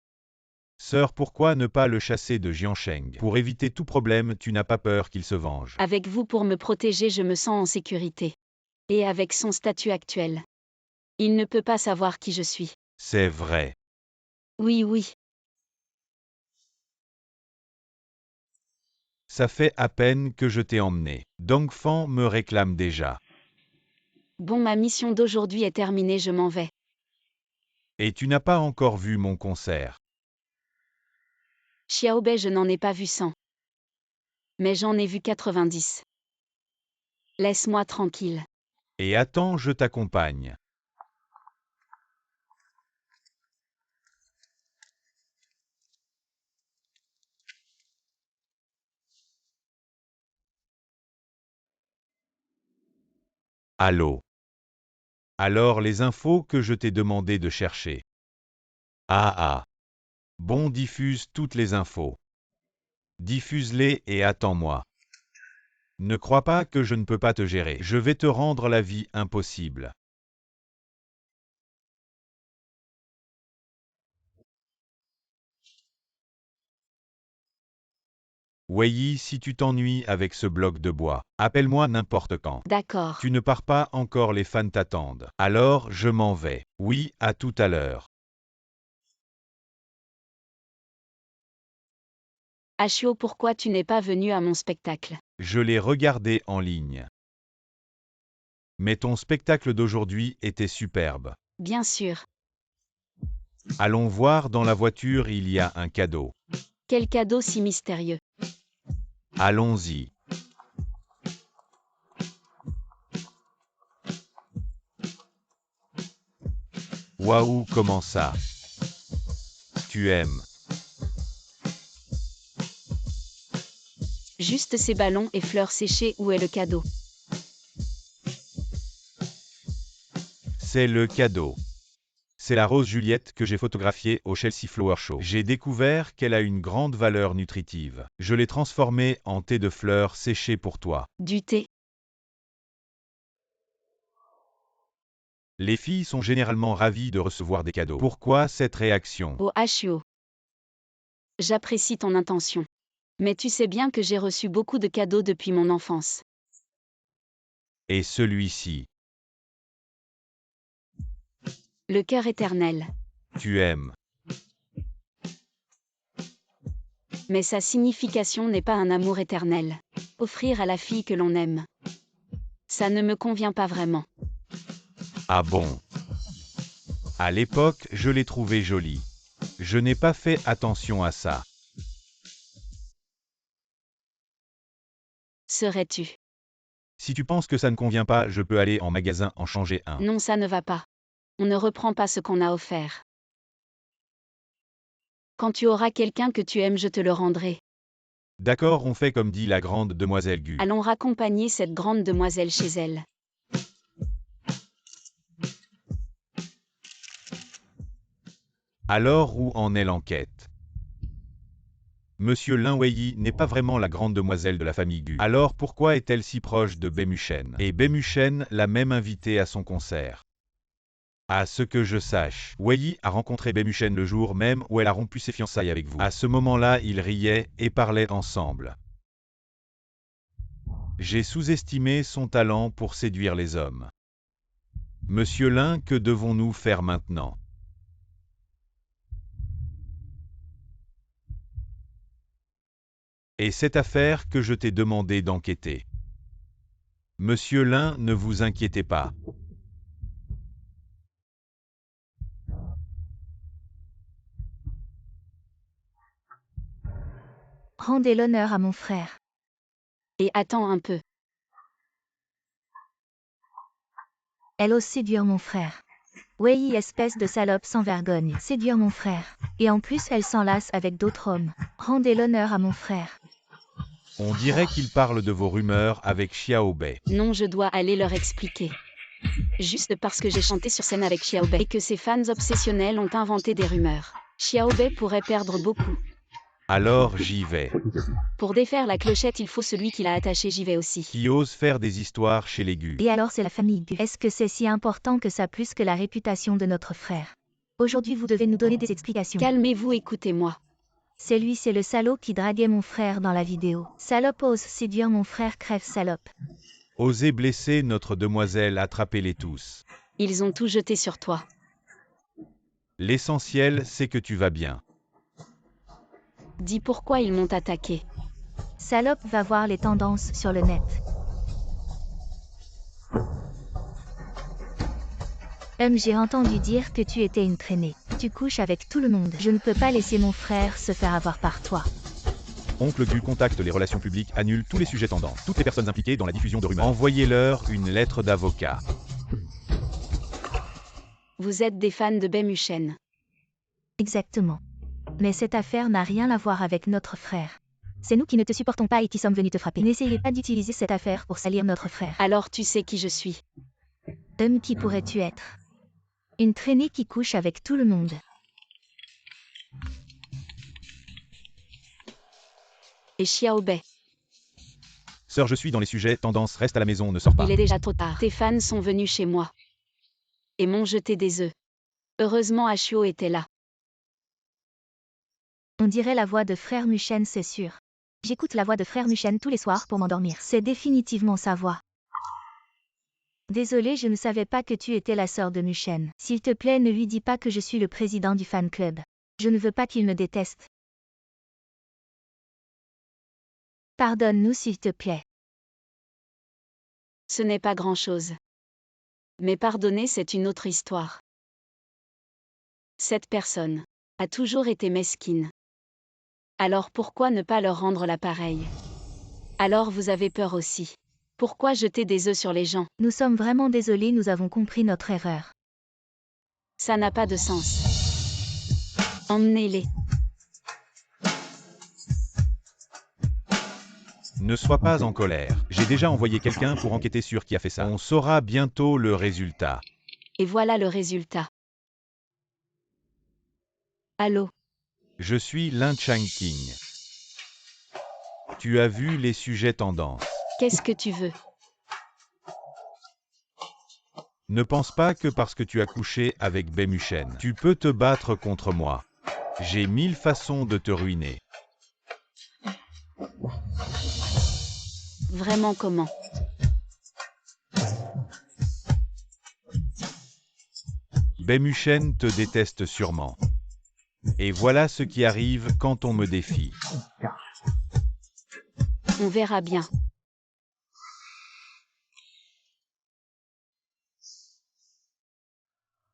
Sœur, pourquoi ne pas le chasser de Jiansheng? Pour éviter tout problème, tu n'as pas peur qu'il se venge. Avec vous pour me protéger, je me sens en sécurité. Et avec son statut actuel. Il ne peut pas savoir qui je suis. C'est vrai. Oui, oui. Ça fait à peine que je t'ai emmené. Dongfang me réclame déjà. Bon, ma mission d'aujourd'hui est terminée, je m'en vais. Et tu n'as pas encore vu mon concert. Xiaobei, je n'en ai pas vu 100. Mais j'en ai vu 90. Laisse-moi tranquille. Et attends, je t'accompagne. Allô? Alors les infos que je t'ai demandé de chercher. Ah ah. Bon, diffuse toutes les infos. Diffuse-les et attends-moi. Ne crois pas que je ne peux pas te gérer. Je vais te rendre la vie impossible. Wei Yi, si tu t'ennuies avec ce bloc de bois, appelle-moi n'importe quand. D'accord. Tu ne pars pas encore, les fans t'attendent. Alors, je m'en vais. Oui, à tout à l'heure. Ashio, pourquoi tu n'es pas venu à mon spectacle? Je l'ai regardé en ligne. Mais ton spectacle d'aujourd'hui était superbe. Bien sûr. Allons voir, dans la voiture, il y a un cadeau. Quel cadeau si mystérieux. Allons-y. Waouh, comment ça? Tu aimes? Juste ces ballons et fleurs séchées, où est le cadeau? C'est le cadeau. C'est la rose Juliette que j'ai photographiée au Chelsea Flower Show. J'ai découvert qu'elle a une grande valeur nutritive. Je l'ai transformée en thé de fleurs séchées pour toi. Du thé. Les filles sont généralement ravies de recevoir des cadeaux. Pourquoi cette réaction? Au HUO. J'apprécie ton intention. Mais tu sais bien que j'ai reçu beaucoup de cadeaux depuis mon enfance. Et celui-ci, Le cœur éternel. tu aimes. Mais sa signification n'est pas un amour éternel. Offrir à la fille que l'on aime. Ça ne me convient pas vraiment. Ah bon? À l'époque, je l'ai trouvée jolie. Je n'ai pas fait attention à ça. Serais-tu? Si tu penses que ça ne convient pas, je peux aller en magasin en changer un. Non, ça ne va pas. On ne reprend pas ce qu'on a offert. Quand tu auras quelqu'un que tu aimes, je te le rendrai. D'accord, on fait comme dit la grande demoiselle Gu. Allons raccompagner cette grande demoiselle chez elle. Alors où en est l'enquête? Monsieur Lin Weiyi n'est pas vraiment la grande demoiselle de la famille Gu. Alors pourquoi est-elle si proche de Bemushen? Et Bemushen l'a même invitée à son concert. À ce que je sache, Weiyi a rencontré Bemushen le jour même où elle a rompu ses fiançailles avec vous. À ce moment-là, ils riaient et parlaient ensemble. J'ai sous-estimé son talent pour séduire les hommes. Monsieur Lin, que devons-nous faire maintenant? Et cette affaire que je t'ai demandé d'enquêter. Monsieur Lin, ne vous inquiétez pas. Rendez l'honneur à mon frère. Et attends un peu. Elle ose séduire mon frère. Weiyi, espèce de salope sans vergogne, séduire mon frère. Et en plus, elle s'enlace avec d'autres hommes. Rendez l'honneur à mon frère. On dirait qu'il parle de vos rumeurs avec Xiao Bei. Non, je dois aller leur expliquer. Juste parce que j'ai chanté sur scène avec Xiao Bei et que ses fans obsessionnels ont inventé des rumeurs. Xiao Bei pourrait perdre beaucoup. Alors j'y vais. Pour défaire la clochette, il faut celui qui l'a attaché, j'y vais aussi. Qui ose faire des histoires chez les Gu. Et alors c'est la famille Gu. Est-ce que c'est si important que ça plus que la réputation de notre frère? Aujourd'hui vous devez nous donner des explications. Calmez-vous, écoutez-moi. C'est lui, c'est le salaud qui draguait mon frère dans la vidéo. Salope ose séduire mon frère, crève salope. Osez blesser notre demoiselle, attrapez-les tous. Ils ont tout jeté sur toi. L'essentiel, c'est que tu vas bien. Dis pourquoi ils m'ont attaqué. Salope va voir les tendances sur le net. J'ai entendu dire que tu étais une traînée. Tu couches avec tout le monde. Je ne peux pas laisser mon frère se faire avoir par toi. Oncle Gu contacte les relations publiques, annule tous les sujets tendants, toutes les personnes impliquées dans la diffusion de rumeurs. Envoyez-leur une lettre d'avocat. Vous êtes des fans de Bemushen. Exactement. Mais cette affaire n'a rien à voir avec notre frère. C'est nous qui ne te supportons pas et qui sommes venus te frapper. N'essayez pas d'utiliser cette affaire pour salir notre frère. Alors tu sais qui je suis. Qui pourrais-tu être? Une traînée qui couche avec tout le monde. Et Xiao Bei. Sœur, je suis dans les sujets, tendance, reste à la maison, ne sors pas. Il est déjà trop tard. Tes fans sont venus chez moi. Et m'ont jeté des œufs. Heureusement Ashio était là. On dirait la voix de frère Mushen, c'est sûr. J'écoute la voix de frère Mushen tous les soirs pour m'endormir. C'est définitivement sa voix. Désolé, je ne savais pas que tu étais la sœur de Mushen. S'il te plaît, ne lui dis pas que je suis le président du fan club. Je ne veux pas qu'il me déteste. Pardonne-nous s'il te plaît. Ce n'est pas grand-chose. Mais pardonner, c'est une autre histoire. Cette personne a toujours été mesquine. Alors pourquoi ne pas leur rendre l'appareil? Alors vous avez peur aussi. Pourquoi jeter des œufs sur les gens? Nous sommes vraiment désolés, nous avons compris notre erreur. Ça n'a pas de sens. Emmenez-les. Ne sois pas en colère. J'ai déjà envoyé quelqu'un pour enquêter sur qui a fait ça. On saura bientôt le résultat. Et voilà le résultat. Allô? Je suis Lin Changqing. Tu as vu les sujets tendances. Qu'est-ce que tu veux? Ne pense pas que parce que tu as couché avec Bemushen, tu peux te battre contre moi. J'ai 1000 façons de te ruiner. Vraiment comment? Bemushen te déteste sûrement. Et voilà ce qui arrive quand on me défie. On verra bien.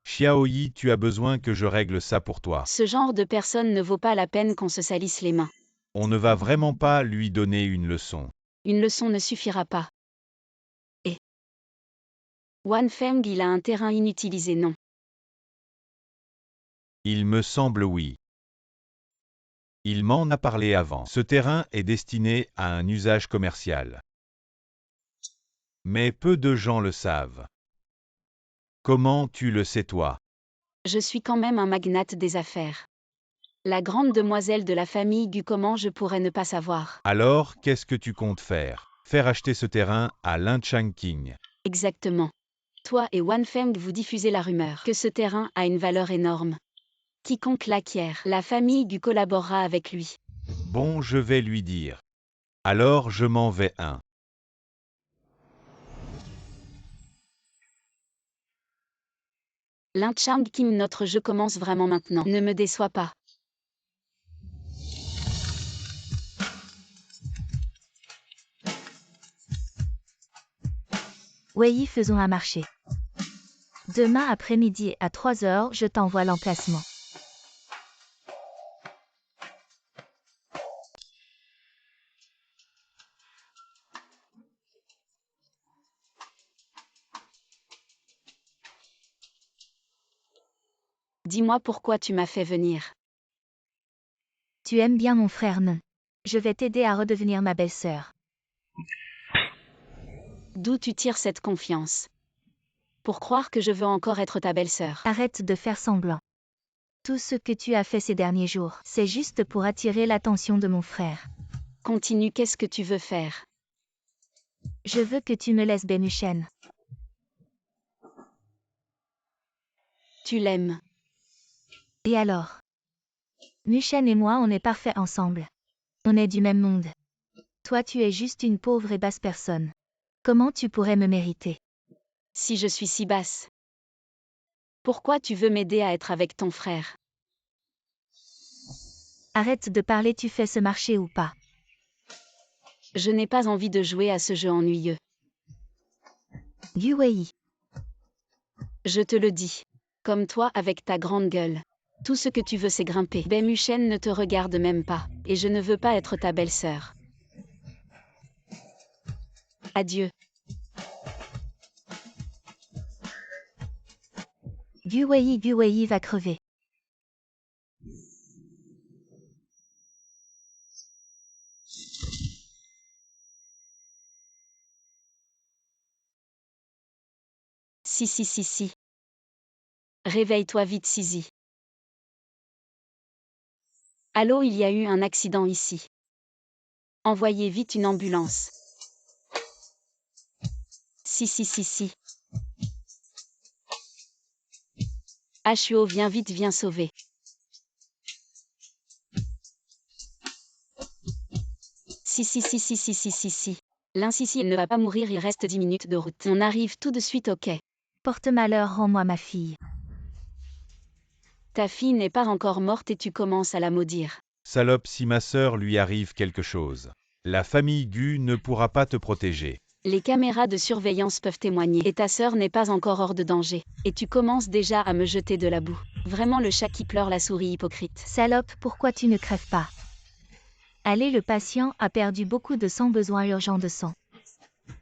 Xiaoyi, tu as besoin que je règle ça pour toi. Ce genre de personne ne vaut pas la peine qu'on se salisse les mains. On ne va vraiment pas lui donner une leçon. Une leçon ne suffira pas. Et Wan Feng, il a un terrain inutilisé, non? Il me semble oui. Il m'en a parlé avant. Ce terrain est destiné à un usage commercial. Mais peu de gens le savent. Comment tu le sais toi? Je suis quand même un magnate des affaires. La grande demoiselle de la famille Gu, comment je pourrais ne pas savoir? Alors, qu'est-ce que tu comptes faire? Faire acheter ce terrain à Lin Changqing. Exactement. Toi et Wan Feng, vous diffusez la rumeur que ce terrain a une valeur énorme. Quiconque l'acquiert, la famille Gu collaborera avec lui. Bon, je vais lui dire. Alors je m'en vais un. Lin Changqing, notre jeu commence vraiment maintenant. Ne me déçois pas. Wei, faisons un marché. Demain après-midi à 3 heures, je t'envoie l'emplacement. Dis-moi pourquoi tu m'as fait venir. Tu aimes bien mon frère, non? Je vais t'aider à redevenir ma belle-sœur. D'où tu tires cette confiance? Pour croire que je veux encore être ta belle-sœur. Arrête de faire semblant. Tout ce que tu as fait ces derniers jours, c'est juste pour attirer l'attention de mon frère. Continue, qu'est-ce que tu veux faire? Je veux que tu me laisses Bemushen. Tu l'aimes. Et alors? Mushen et moi, on est parfaits ensemble. On est du même monde. Toi, tu es juste une pauvre et basse personne. Comment tu pourrais me mériter? Si je suis si basse. Pourquoi tu veux m'aider à être avec ton frère? Arrête de parler, tu fais ce marché ou pas? Je n'ai pas envie de jouer à ce jeu ennuyeux. Gu Wei. Je te le dis. Comme toi avec ta grande gueule. Tout ce que tu veux c'est grimper. Bemushen ne te regarde même pas. Et je ne veux pas être ta belle-sœur. Adieu. Gu Wei va crever. Si. Réveille-toi vite, Sisi. Allô, il y a eu un accident ici. Envoyez vite une ambulance. Si. HUO, viens vite, viens sauver. Si. L'insissi, il ne va pas mourir, il reste 10 minutes de route. On arrive tout de suite, ok. Porte malheur, rends-moi ma fille. Ta fille n'est pas encore morte et tu commences à la maudire. Salope, si ma sœur lui arrive quelque chose. La famille Gu ne pourra pas te protéger. Les caméras de surveillance peuvent témoigner. Et ta sœur n'est pas encore hors de danger. Et tu commences déjà à me jeter de la boue. Vraiment le chat qui pleure, la souris hypocrite. Salope, pourquoi tu ne crèves pas? Allez, le patient a perdu beaucoup de sang, besoin urgent de sang.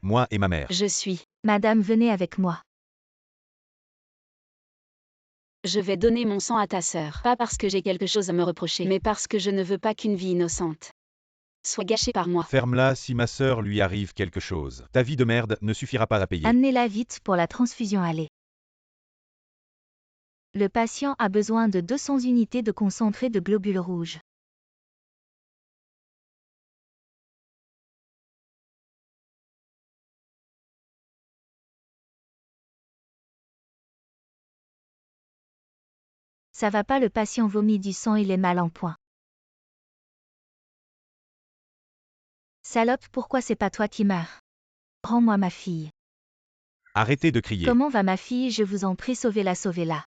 Moi et ma mère. Je suis. Madame, venez avec moi. Je vais donner mon sang à ta sœur. Pas parce que j'ai quelque chose à me reprocher, mais parce que je ne veux pas qu'une vie innocente soit gâchée par moi. Ferme-la si ma sœur lui arrive quelque chose. Ta vie de merde ne suffira pas à payer. Amenez-la vite pour la transfusion allez. Le patient a besoin de 200 unités de concentré de globules rouges. Ça va pas, le patient vomit du sang, il est mal en point. Salope, pourquoi c'est pas toi qui meurs? Rends-moi ma fille. Arrêtez de crier. Comment va ma fille? Je vous en prie, sauvez-la, sauvez-la.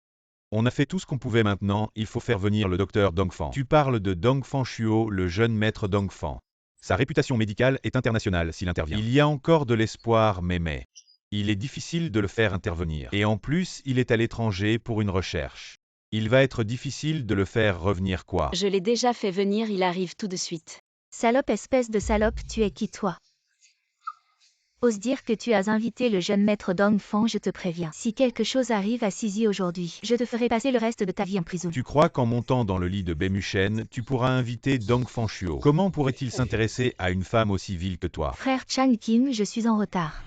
On a fait tout ce qu'on pouvait, maintenant, il faut faire venir le docteur Dongfang. Tu parles de Dongfang Shuo, le jeune maître Dongfang. Sa réputation médicale est internationale s'il intervient. Il y a encore de l'espoir, mais il est difficile de le faire intervenir. Et en plus, il est à l'étranger pour une recherche. Il va être difficile de le faire revenir quoi. Je l'ai déjà fait venir, il arrive tout de suite. Salope, espèce de salope, tu es qui toi? Ose dire que tu as invité le jeune maître Dongfang, je te préviens. Si quelque chose arrive à Sisi aujourd'hui, je te ferai passer le reste de ta vie en prison. Tu crois qu'en montant dans le lit de Bémuchen, tu pourras inviter Dongfang Shuo? Comment pourrait-il s'intéresser à une femme aussi vile que toi? Frère Chang Kim, je suis en retard.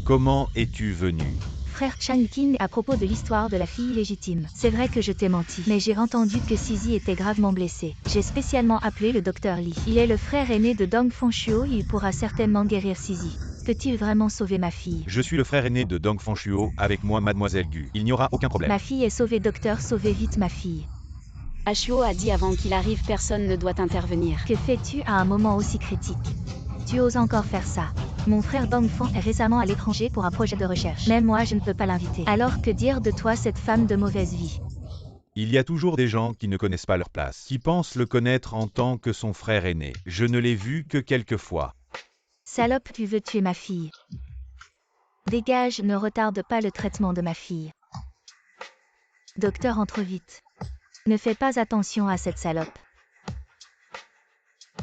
Comment es-tu venu? Frère Chang Kim, à propos de l'histoire de la fille légitime. C'est vrai que je t'ai menti, mais j'ai entendu que Sisi était gravement blessée. J'ai spécialement appelé le docteur Li. Il est le frère aîné de Dongfang Shuo, il pourra certainement guérir Sisi. Peut-il vraiment sauver ma fille? Je suis le frère aîné de Dongfang Shuo, avec moi mademoiselle Gu. Il n'y aura aucun problème. Ma fille est sauvée, docteur, sauvez vite ma fille. Ashuo a dit avant qu'il arrive, personne ne doit intervenir. Que fais-tu à un moment aussi critique? Tu oses encore faire ça? Mon frère Dongfang est récemment à l'étranger pour un projet de recherche. Même moi, je ne peux pas l'inviter. Alors que dire de toi, cette femme de mauvaise vie? Il y a toujours des gens qui ne connaissent pas leur place, qui pensent le connaître en tant que son frère aîné. Je ne l'ai vu que quelques fois. Salope, tu veux tuer ma fille? Dégage, ne retarde pas le traitement de ma fille. Docteur, entre vite. Ne fais pas attention à cette salope.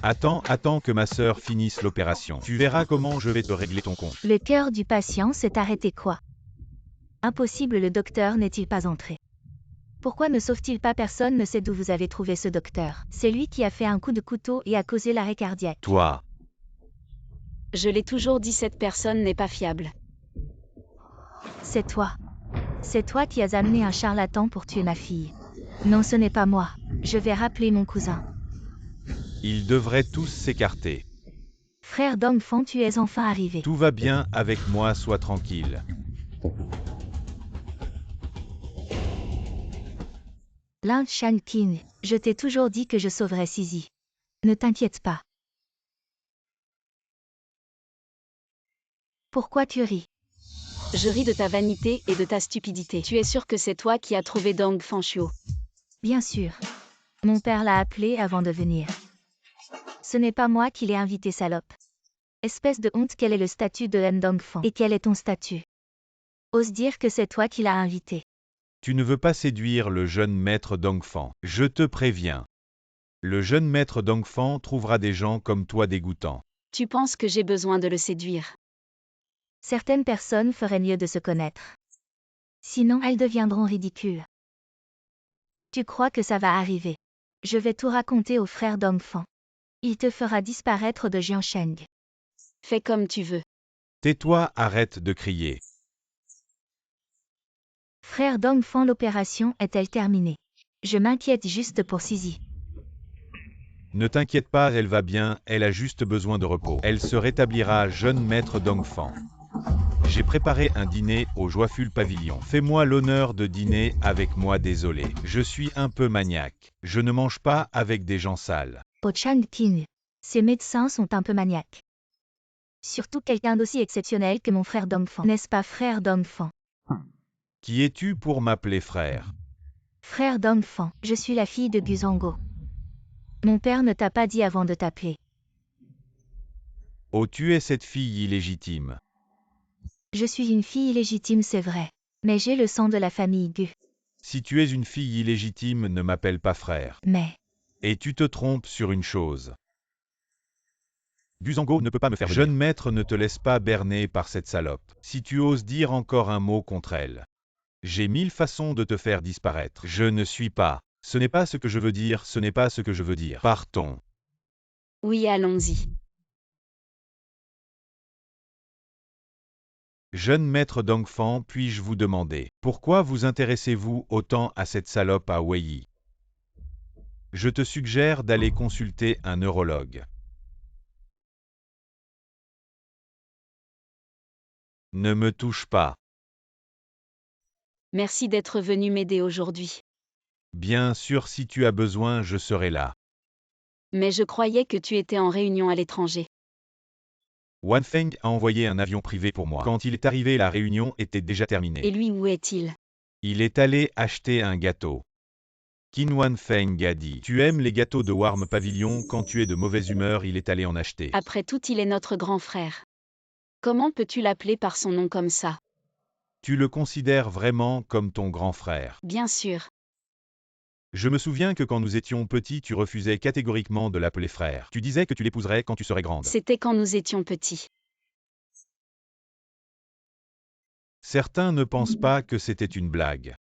Attends que ma sœur finisse l'opération. Tu verras comment je vais te régler ton compte. Le cœur du patient s'est arrêté quoi? Impossible, le docteur n'est-il pas entré? Pourquoi ne sauve-t-il pas? Personne ne sait d'où vous avez trouvé ce docteur. C'est lui qui a fait un coup de couteau et a causé l'arrêt cardiaque. Toi. Je l'ai toujours dit, cette personne n'est pas fiable. C'est toi. C'est toi qui as amené un charlatan pour tuer ma fille. Non, ce n'est pas moi. Je vais rappeler mon cousin. Ils devraient tous s'écarter. Frère Dongfang, tu es enfin arrivé. Tout va bien avec moi, sois tranquille. Lin Shanqing, je t'ai toujours dit que je sauverais Sisi. Ne t'inquiète pas. Pourquoi tu ris? Je ris de ta vanité et de ta stupidité. Tu es sûr que c'est toi qui as trouvé Dongfang Shuo? Bien sûr. Mon père l'a appelé avant de venir. Ce n'est pas moi qui l'ai invité, salope. Espèce de honte, quel est le statut de Dongfang? Et quel est ton statut? Ose dire que c'est toi qui l'as invité. Tu ne veux pas séduire le jeune maître Dongfang. Je te préviens. Le jeune maître Dongfang trouvera des gens comme toi dégoûtants. Tu penses que j'ai besoin de le séduire? Certaines personnes feraient mieux de se connaître. Sinon, elles deviendront ridicules. Tu crois que ça va arriver? Je vais tout raconter au frère Dongfang. Il te fera disparaître de Jiansheng. Fais comme tu veux. Tais-toi, arrête de crier. Frère Dongfang, l'opération est-elle terminée? Je m'inquiète juste pour Sisi. Ne t'inquiète pas, elle va bien, elle a juste besoin de repos. Elle se rétablira, jeune maître Dongfang. J'ai préparé un dîner au Joyful Pavilion. Fais-moi l'honneur de dîner avec moi, désolé. Je suis un peu maniaque. Je ne mange pas avec des gens sales. Po Chang-King, ces médecins sont un peu maniaques. Surtout quelqu'un d'aussi exceptionnel que mon frère Dongfang. N'est-ce pas, frère Dongfang? Qui es-tu pour m'appeler frère? Frère Dongfang, je suis la fille de Guzango. Mon père ne t'a pas dit avant de t'appeler. Oh, tu es cette fille illégitime. Je suis une fille illégitime, c'est vrai. Mais j'ai le sang de la famille Gu. Si tu es une fille illégitime, ne m'appelle pas frère. Mais... Et tu te trompes sur une chose. Guzango ne peut pas me faire venir. Jeune maître, ne te laisse pas berner par cette salope. Si tu oses dire encore un mot contre elle. J'ai 1000 façons de te faire disparaître. Je ne suis pas. Ce n'est pas ce que je veux dire, ce n'est pas ce que je veux dire. Partons. Oui, allons-y. Jeune maître Dongfang, puis-je vous demander, pourquoi vous intéressez-vous autant à cette salope à Wei? Je te suggère d'aller consulter un neurologue. Ne me touche pas. Merci d'être venu m'aider aujourd'hui. Bien sûr, si tu as besoin, je serai là. Mais je croyais que tu étais en réunion à l'étranger. Wan Feng a envoyé un avion privé pour moi. Quand il est arrivé, la réunion était déjà terminée. Et lui, où est-il? Il est allé acheter un gâteau. Qin Wan Feng a dit, tu aimes les gâteaux de Warm Pavilion, quand tu es de mauvaise humeur, il est allé en acheter. Après tout, il est notre grand frère. Comment peux-tu l'appeler par son nom comme ça? Tu le considères vraiment comme ton grand frère. Bien sûr. Je me souviens que quand nous étions petits, tu refusais catégoriquement de l'appeler frère. Tu disais que tu l'épouserais quand tu serais grande. C'était quand nous étions petits. Certains ne pensent pas que c'était une blague.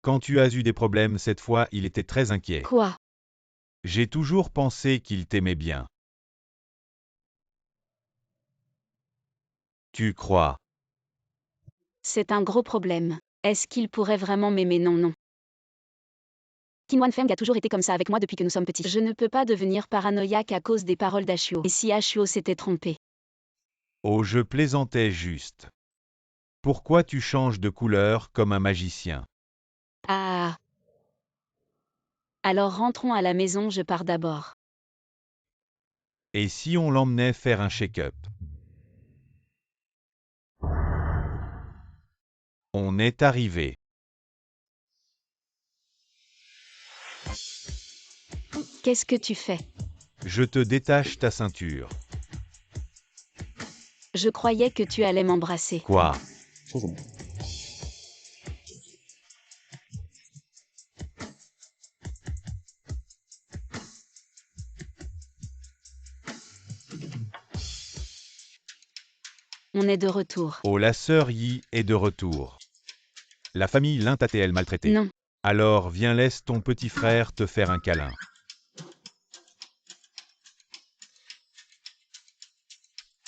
Quand tu as eu des problèmes cette fois, il était très inquiet. Quoi? J'ai toujours pensé qu'il t'aimait bien. Tu crois? C'est un gros problème. Est-ce qu'il pourrait vraiment m'aimer? Non, non. Qin Wan Feng a toujours été comme ça avec moi depuis que nous sommes petits. Je ne peux pas devenir paranoïaque à cause des paroles d'Ashuo. Et si Ashuo s'était trompé? Oh, je plaisantais juste. Pourquoi tu changes de couleur comme un magicien? Ah. Alors rentrons à la maison, je pars d'abord. Et si on l'emmenait faire un check-up? On est arrivé. Qu'est-ce que tu fais? Je te détache ta ceinture. Je croyais que tu allais m'embrasser. Quoi? On est de retour. Oh, la sœur Yi est de retour. La famille Lin t'a-t-elle maltraité? Non. Alors viens, laisse ton petit frère te faire un câlin.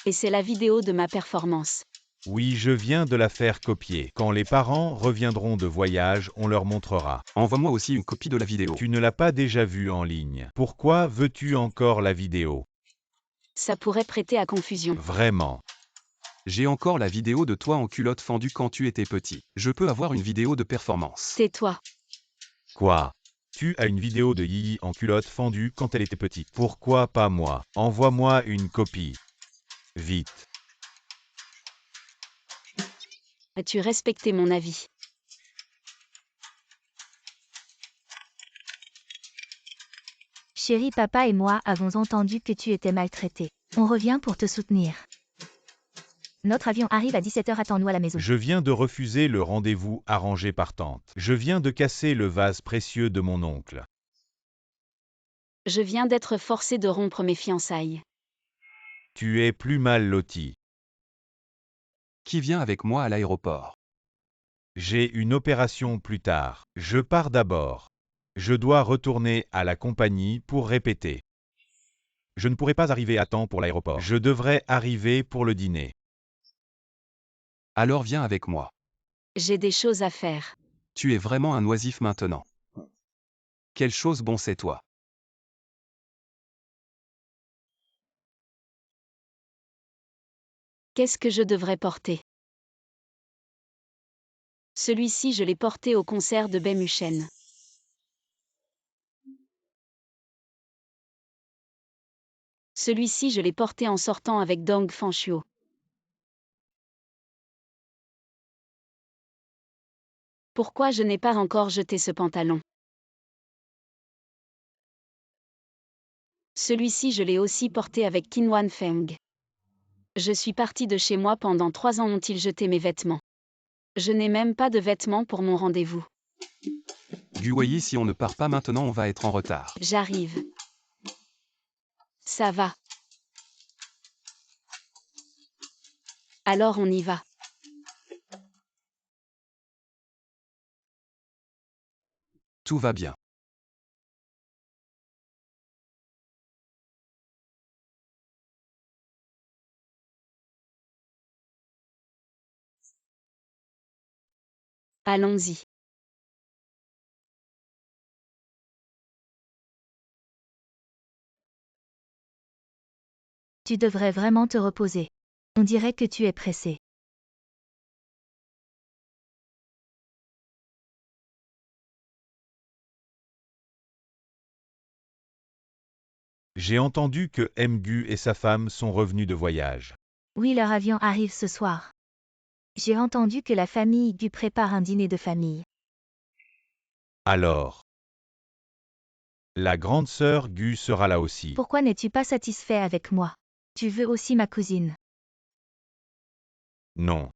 Et c'est la vidéo de ma performance. Oui, je viens de la faire copier. Quand les parents reviendront de voyage, on leur montrera. Envoie-moi aussi une copie de la vidéo. Tu ne l'as pas déjà vue en ligne. Pourquoi veux-tu encore la vidéo? Ça pourrait prêter à confusion. Vraiment. J'ai encore la vidéo de toi en culotte fendue quand tu étais petit. Je peux avoir une vidéo de performance. Tais-toi. Quoi? Tu as une vidéo de Yi en culotte fendue quand elle était petite. Pourquoi pas moi? Envoie-moi une copie. Vite. As-tu respecté mon avis? Chérie, papa et moi avons entendu que tu étais maltraité. On revient pour te soutenir. Notre avion arrive à 17h, attends-nous à la maison. Je viens de refuser le rendez-vous arrangé par tante. Je viens de casser le vase précieux de mon oncle. Je viens d'être forcé de rompre mes fiançailles. Tu es plus mal loti. Qui vient avec moi à l'aéroport? J'ai une opération plus tard. Je pars d'abord. Je dois retourner à la compagnie pour répéter. Je ne pourrai pas arriver à temps pour l'aéroport. Je devrais arriver pour le dîner. Alors viens avec moi. J'ai des choses à faire. Tu es vraiment un oisif maintenant. Quelle chose bon c'est toi. Qu'est-ce que je devrais porter? Celui-ci, je l'ai porté au concert de Beimuchen. Celui-ci, je l'ai porté en sortant avec Dong Fanchuo. Pourquoi je n'ai pas encore jeté ce pantalon? Celui-ci, je l'ai aussi porté avec Qin Wan Feng. Je suis partie de chez moi pendant 3 ans. Ont-ils jeté mes vêtements? Je n'ai même pas de vêtements pour mon rendez-vous. Guoyi, si on ne part pas maintenant, on va être en retard. J'arrive. Ça va. Alors on y va. Tout va bien. Allons-y. Tu devrais vraiment te reposer. On dirait que tu es pressé. J'ai entendu que Mgu et sa femme sont revenus de voyage. Oui, leur avion arrive ce soir. J'ai entendu que la famille Gu prépare un dîner de famille. Alors, la grande sœur Gu sera là aussi. Pourquoi n'es-tu pas satisfait avec moi? Tu veux aussi ma cousine. Non.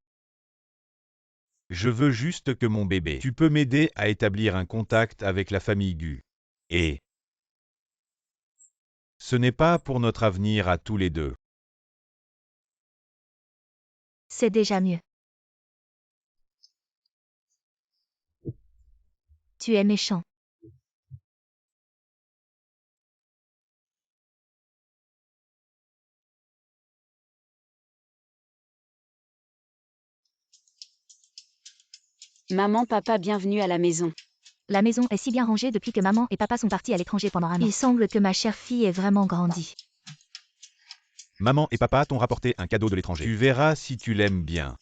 Je veux juste que mon bébé. Tu peux m'aider à établir un contact avec la famille Gu. Et ce n'est pas pour notre avenir à tous les deux. C'est déjà mieux. Tu es méchant. Maman, papa, bienvenue à la maison. La maison est si bien rangée depuis que maman et papa sont partis à l'étranger pendant un an. Il semble que ma chère fille ait vraiment grandi. Maman et papa t'ont rapporté un cadeau de l'étranger. Tu verras si tu l'aimes bien.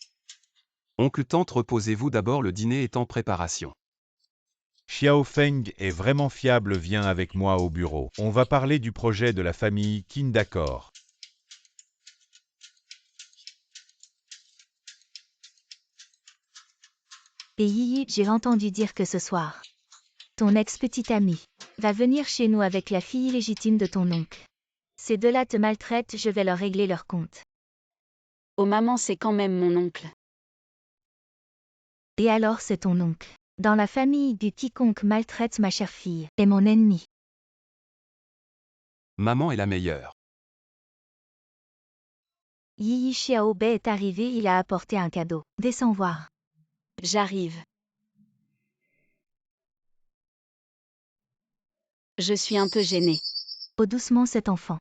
Oncle tante, reposez-vous d'abord, le dîner est en préparation. Xiao Feng est vraiment fiable, viens avec moi au bureau. On va parler du projet de la famille Qin, d'accord. Et Yi, j'ai entendu dire que ce soir, ton ex-petite amie va venir chez nous avec la fille légitime de ton oncle. Ces deux-là te maltraitent, je vais leur régler leur compte. Oh maman, c'est quand même mon oncle. Et alors c'est ton oncle. Dans la famille du quiconque maltraite ma chère fille est mon ennemi. Maman est la meilleure. Yi Xiaobei est arrivé, il a apporté un cadeau. Descends voir. J'arrive. Je suis un peu gênée. Oh doucement cet enfant.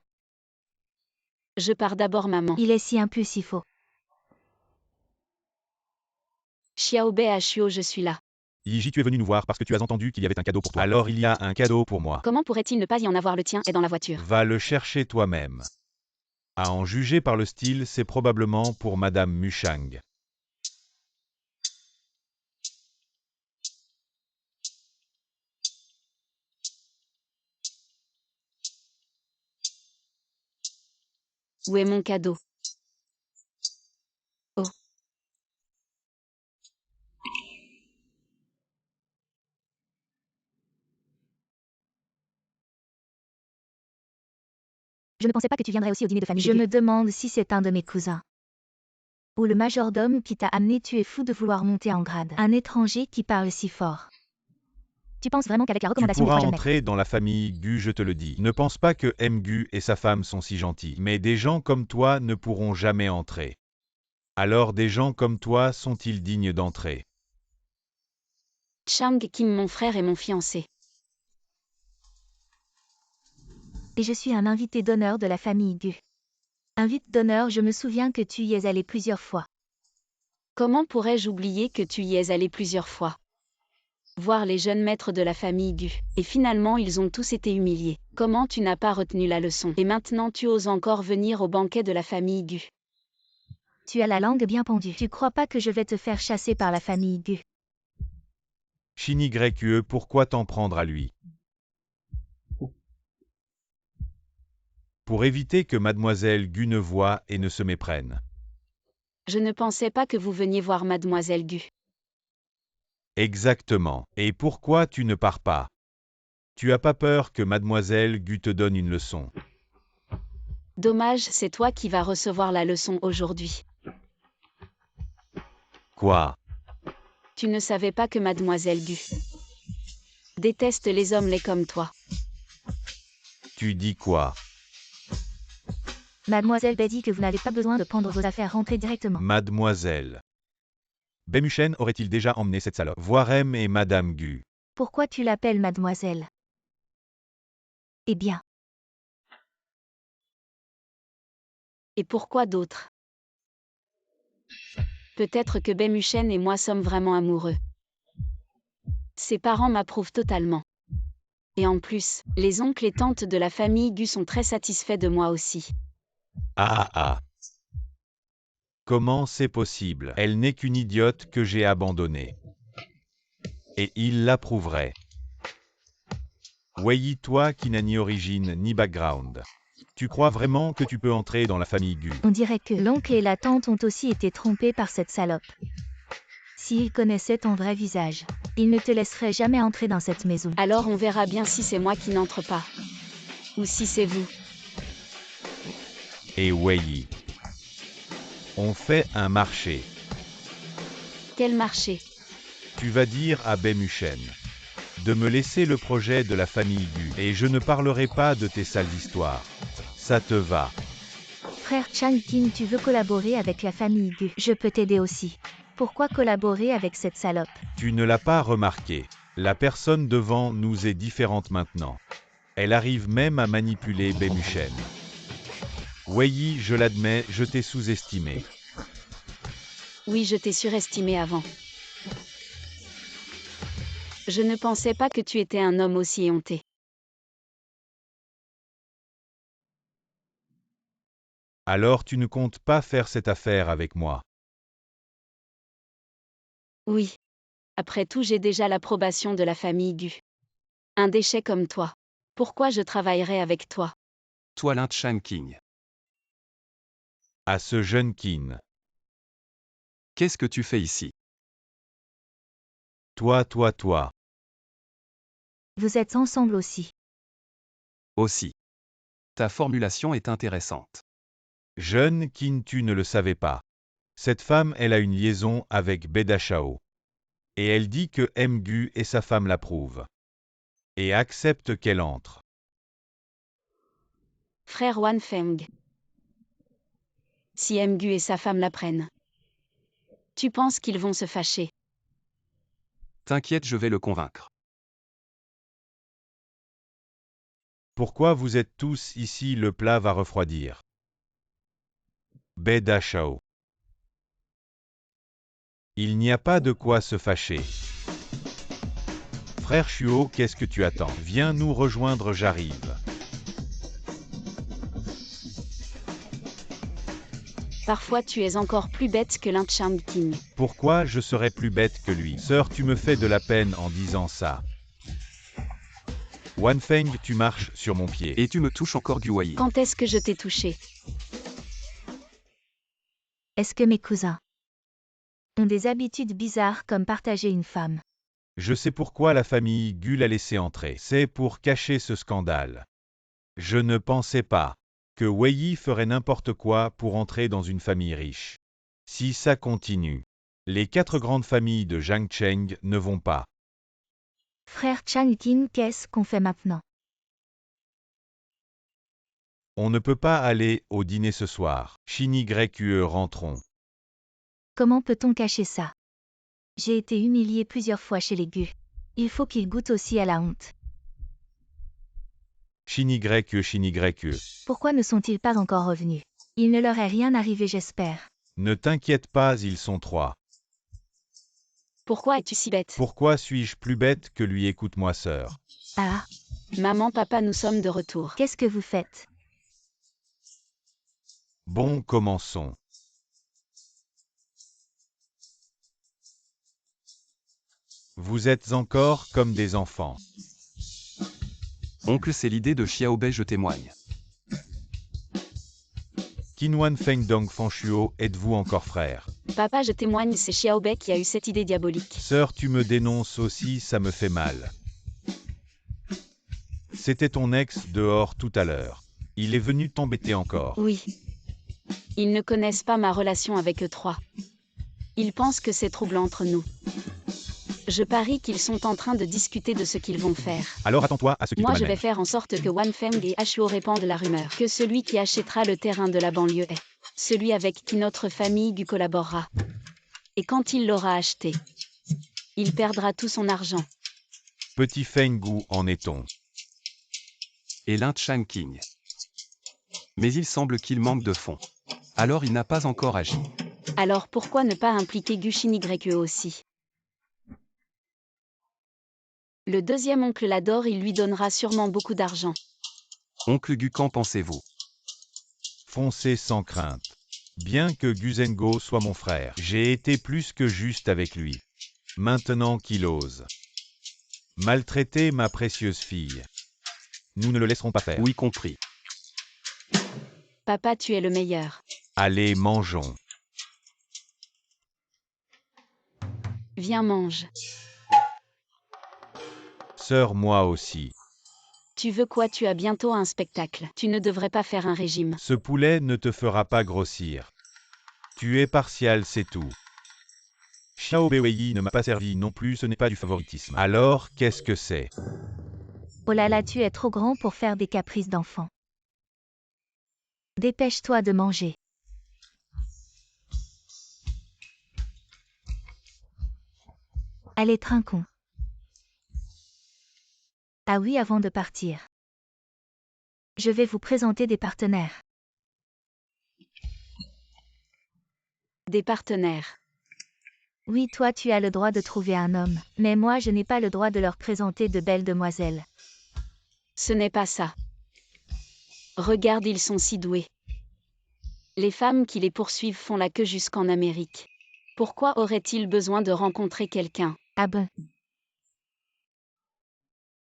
Je pars d'abord, maman. Il est si impulsif. Oh. Xiaobei Ashuo, je suis là. Yiji, tu es venu nous voir parce que tu as entendu qu'il y avait un cadeau pour toi. Alors il y a un cadeau pour moi. Comment pourrait-il ne pas y en avoir? Le tien est dans la voiture. Va le chercher toi-même. À en juger par le style, c'est probablement pour Madame Mushang. Où est mon cadeau? Oh. Je ne pensais pas que tu viendrais aussi au dîner de famille. Je me demande si c'est un de mes cousins. Ou le majordome qui t'a amené, tu es fou de vouloir monter en grade. Un étranger qui parle si fort. Tu penses vraiment qu'avec la Tu recommandation des pourras trois jeunes maîtres, entrer dans la famille Gu, je te le dis. Ne pense pas que Mgu et sa femme sont si gentils. Mais des gens comme toi ne pourront jamais entrer. Alors des gens comme toi sont-ils dignes d'entrer? Chang Kim, mon frère et mon fiancé. et je suis un invité d'honneur de la famille Gu. Invite d'honneur, je me souviens que tu y es allé plusieurs fois. Comment pourrais-je oublier que tu y es allé plusieurs fois? Voir les jeunes maîtres de la famille Gu. Et finalement ils ont tous été humiliés. Comment tu n'as pas retenu la leçon? Et maintenant tu oses encore venir au banquet de la famille Gu. Tu as la langue bien pendue. Tu crois pas que je vais te faire chasser par la famille Gu? Shin-YQE, pourquoi t'en prendre à lui? Pour éviter que Mademoiselle Gu ne voie et ne se méprenne. Je ne pensais pas que vous veniez voir Mademoiselle Gu. Exactement. Et pourquoi tu ne pars pas? Tu as pas peur que Mademoiselle Gu te donne une leçon? Dommage, c'est toi qui vas recevoir la leçon aujourd'hui. Quoi? Tu ne savais pas que Mademoiselle Gu déteste les hommes laids comme toi. Tu dis quoi? Mademoiselle Bai dit que vous n'avez pas besoin de prendre vos affaires, rentrez directement. Mademoiselle. Bemuchen aurait-il déjà emmené cette salope voir M et Madame Gu? Pourquoi tu l'appelles mademoiselle? Eh bien, Et pourquoi d'autres? Peut-être que Bemuchen et moi sommes vraiment amoureux. Ses parents m'approuvent totalement. Et en plus, les oncles et tantes de la famille Gu sont très satisfaits de moi aussi. Ah ah. Comment c'est possible? Elle n'est qu'une idiote que j'ai abandonnée. Et il l'approuverait. Wei, toi qui n'as ni origine ni background. Tu crois vraiment que tu peux entrer dans la famille Gu? On dirait que l'oncle et la tante ont aussi été trompés par cette salope. S'ils connaissaient ton vrai visage, ils ne te laisseraient jamais entrer dans cette maison. Alors on verra bien si c'est moi qui n'entre pas. Ou si c'est vous. Et Wei. On fait un marché. Quel marché? Tu vas dire à Bemuchen de me laisser le projet de la famille Gu, et je ne parlerai pas de tes sales histoires. Ça te va? Frère Chang-Kin, tu veux collaborer avec la famille Gu? Je peux t'aider aussi. Pourquoi collaborer avec cette salope? Tu ne l'as pas remarqué. La personne devant nous est différente maintenant. Elle arrive même à manipuler Bemuchen. Wei, je l'admets, je t'ai sous-estimé. Oui, je t'ai surestimé avant. Je ne pensais pas que tu étais un homme aussi éhonté. Alors tu ne comptes pas faire cette affaire avec moi? Oui. Après tout, j'ai déjà l'approbation de la famille Gu. Un déchet comme toi. Pourquoi je travaillerais avec toi? Toi Lin Chang-King. À ce jeune Qin. Qu'est-ce que tu fais ici? Toi. Vous êtes ensemble aussi. Aussi. Ta formulation est intéressante. Jeune Qin, tu ne le savais pas. Cette femme, elle a une liaison avec Beda Shao. Et elle dit que Gu et sa femme l'approuvent. Et accepte qu'elle entre. Frère Wan Feng. Si Gu et sa femme l'apprennent. Tu penses qu'ils vont se fâcher? T'inquiète, je vais le convaincre. Pourquoi vous êtes tous ici? Le plat va refroidir. Beda Shao. Il n'y a pas de quoi se fâcher. Frère Shuo, qu'est-ce que tu attends? Viens nous rejoindre, j'arrive. Parfois tu es encore plus bête que Lin Chang-King. Pourquoi je serais plus bête que lui? Sœur, tu me fais de la peine en disant ça. Wan Feng, tu marches sur mon pied. Et tu me touches encore, Guwei. Quand est-ce que je t'ai touché? Est-ce que mes cousins ont des habitudes bizarres comme partager une femme? Je sais pourquoi la famille Gu l'a laissé entrer. C'est pour cacher ce scandale. Je ne pensais pas que Wei ferait n'importe quoi pour entrer dans une famille riche. Si ça continue, les 4 grandes familles de Jiang Cheng ne vont pas. Frère Chang-Kin, qu'est-ce qu'on fait maintenant? On ne peut pas aller au dîner ce soir. Shin YQE rentrons. Comment peut-on cacher ça? J'ai été humiliée plusieurs fois chez les Gu. Il faut qu'ils goûtent aussi à la honte. Shin YQE. Pourquoi ne sont-ils pas encore revenus? Il ne leur est rien arrivé, j'espère. Ne t'inquiète pas, ils sont 3. Pourquoi es-tu si bête? Pourquoi suis-je plus bête que lui? Écoute-moi, sœur. Ah, Maman, papa, nous sommes de retour. qu'est-ce que vous faites? Bon, commençons. Vous êtes encore comme des enfants. Oncle, c'est l'idée de Xiaobei, je témoigne. Qinwan Feng Dong Fanshuo, êtes-vous encore frère? Papa, je témoigne, c'est Xiaobei qui a eu cette idée diabolique. Sœur, tu me dénonces aussi, ça me fait mal. C'était ton ex dehors tout à l'heure. Il est venu t'embêter encore. Oui. Ils ne connaissent pas ma relation avec eux trois. Ils pensent que c'est troublant entre nous. Je parie qu'ils sont en train de discuter de ce qu'ils vont faire. Alors attends-toi à ce qu'il te Moi, je vais manège. faire en sorte que Wan Feng et Ashuo répandent la rumeur que celui qui achètera le terrain de la banlieue est celui avec qui notre famille Gu collaborera. Et quand il l'aura acheté, il perdra tout son argent. Petit Feng, où en est-on? Et Lin Chang-King. Mais il semble qu'il manque de fonds. Alors il n'a pas encore agi. Alors pourquoi ne pas impliquer Gu Shin YQE aussi? Le deuxième oncle l'adore, il lui donnera sûrement beaucoup d'argent. Oncle Gu, qu'en pensez-vous? Foncez sans crainte. Bien que Guzengo soit mon frère, j'ai été plus que juste avec lui. Maintenant qu'il ose maltraiter ma précieuse fille, nous ne le laisserons pas faire. Oui, compris. Papa, tu es le meilleur. Allez, mangeons. Viens, mange. Sœur, moi aussi. Tu veux quoi? Tu as bientôt un spectacle. Tu ne devrais pas faire un régime. Ce poulet ne te fera pas grossir. Tu es partial, c'est tout. Xiao Bei ne m'a pas servi non plus, ce n'est pas du favoritisme. Alors, qu'est-ce que c'est? Oh là là, tu es trop grand pour faire des caprices d'enfant. Dépêche-toi de manger. Allez, trinquons. Ah oui, avant de partir. Je vais vous présenter des partenaires. Des partenaires. Oui, toi tu as le droit de trouver un homme, mais moi je n'ai pas le droit de leur présenter de belles demoiselles. Ce n'est pas ça. Regarde, ils sont si doués. Les femmes qui les poursuivent font la queue jusqu'en Amérique. Pourquoi aurait-il besoin de rencontrer quelqu'un? Ah ben,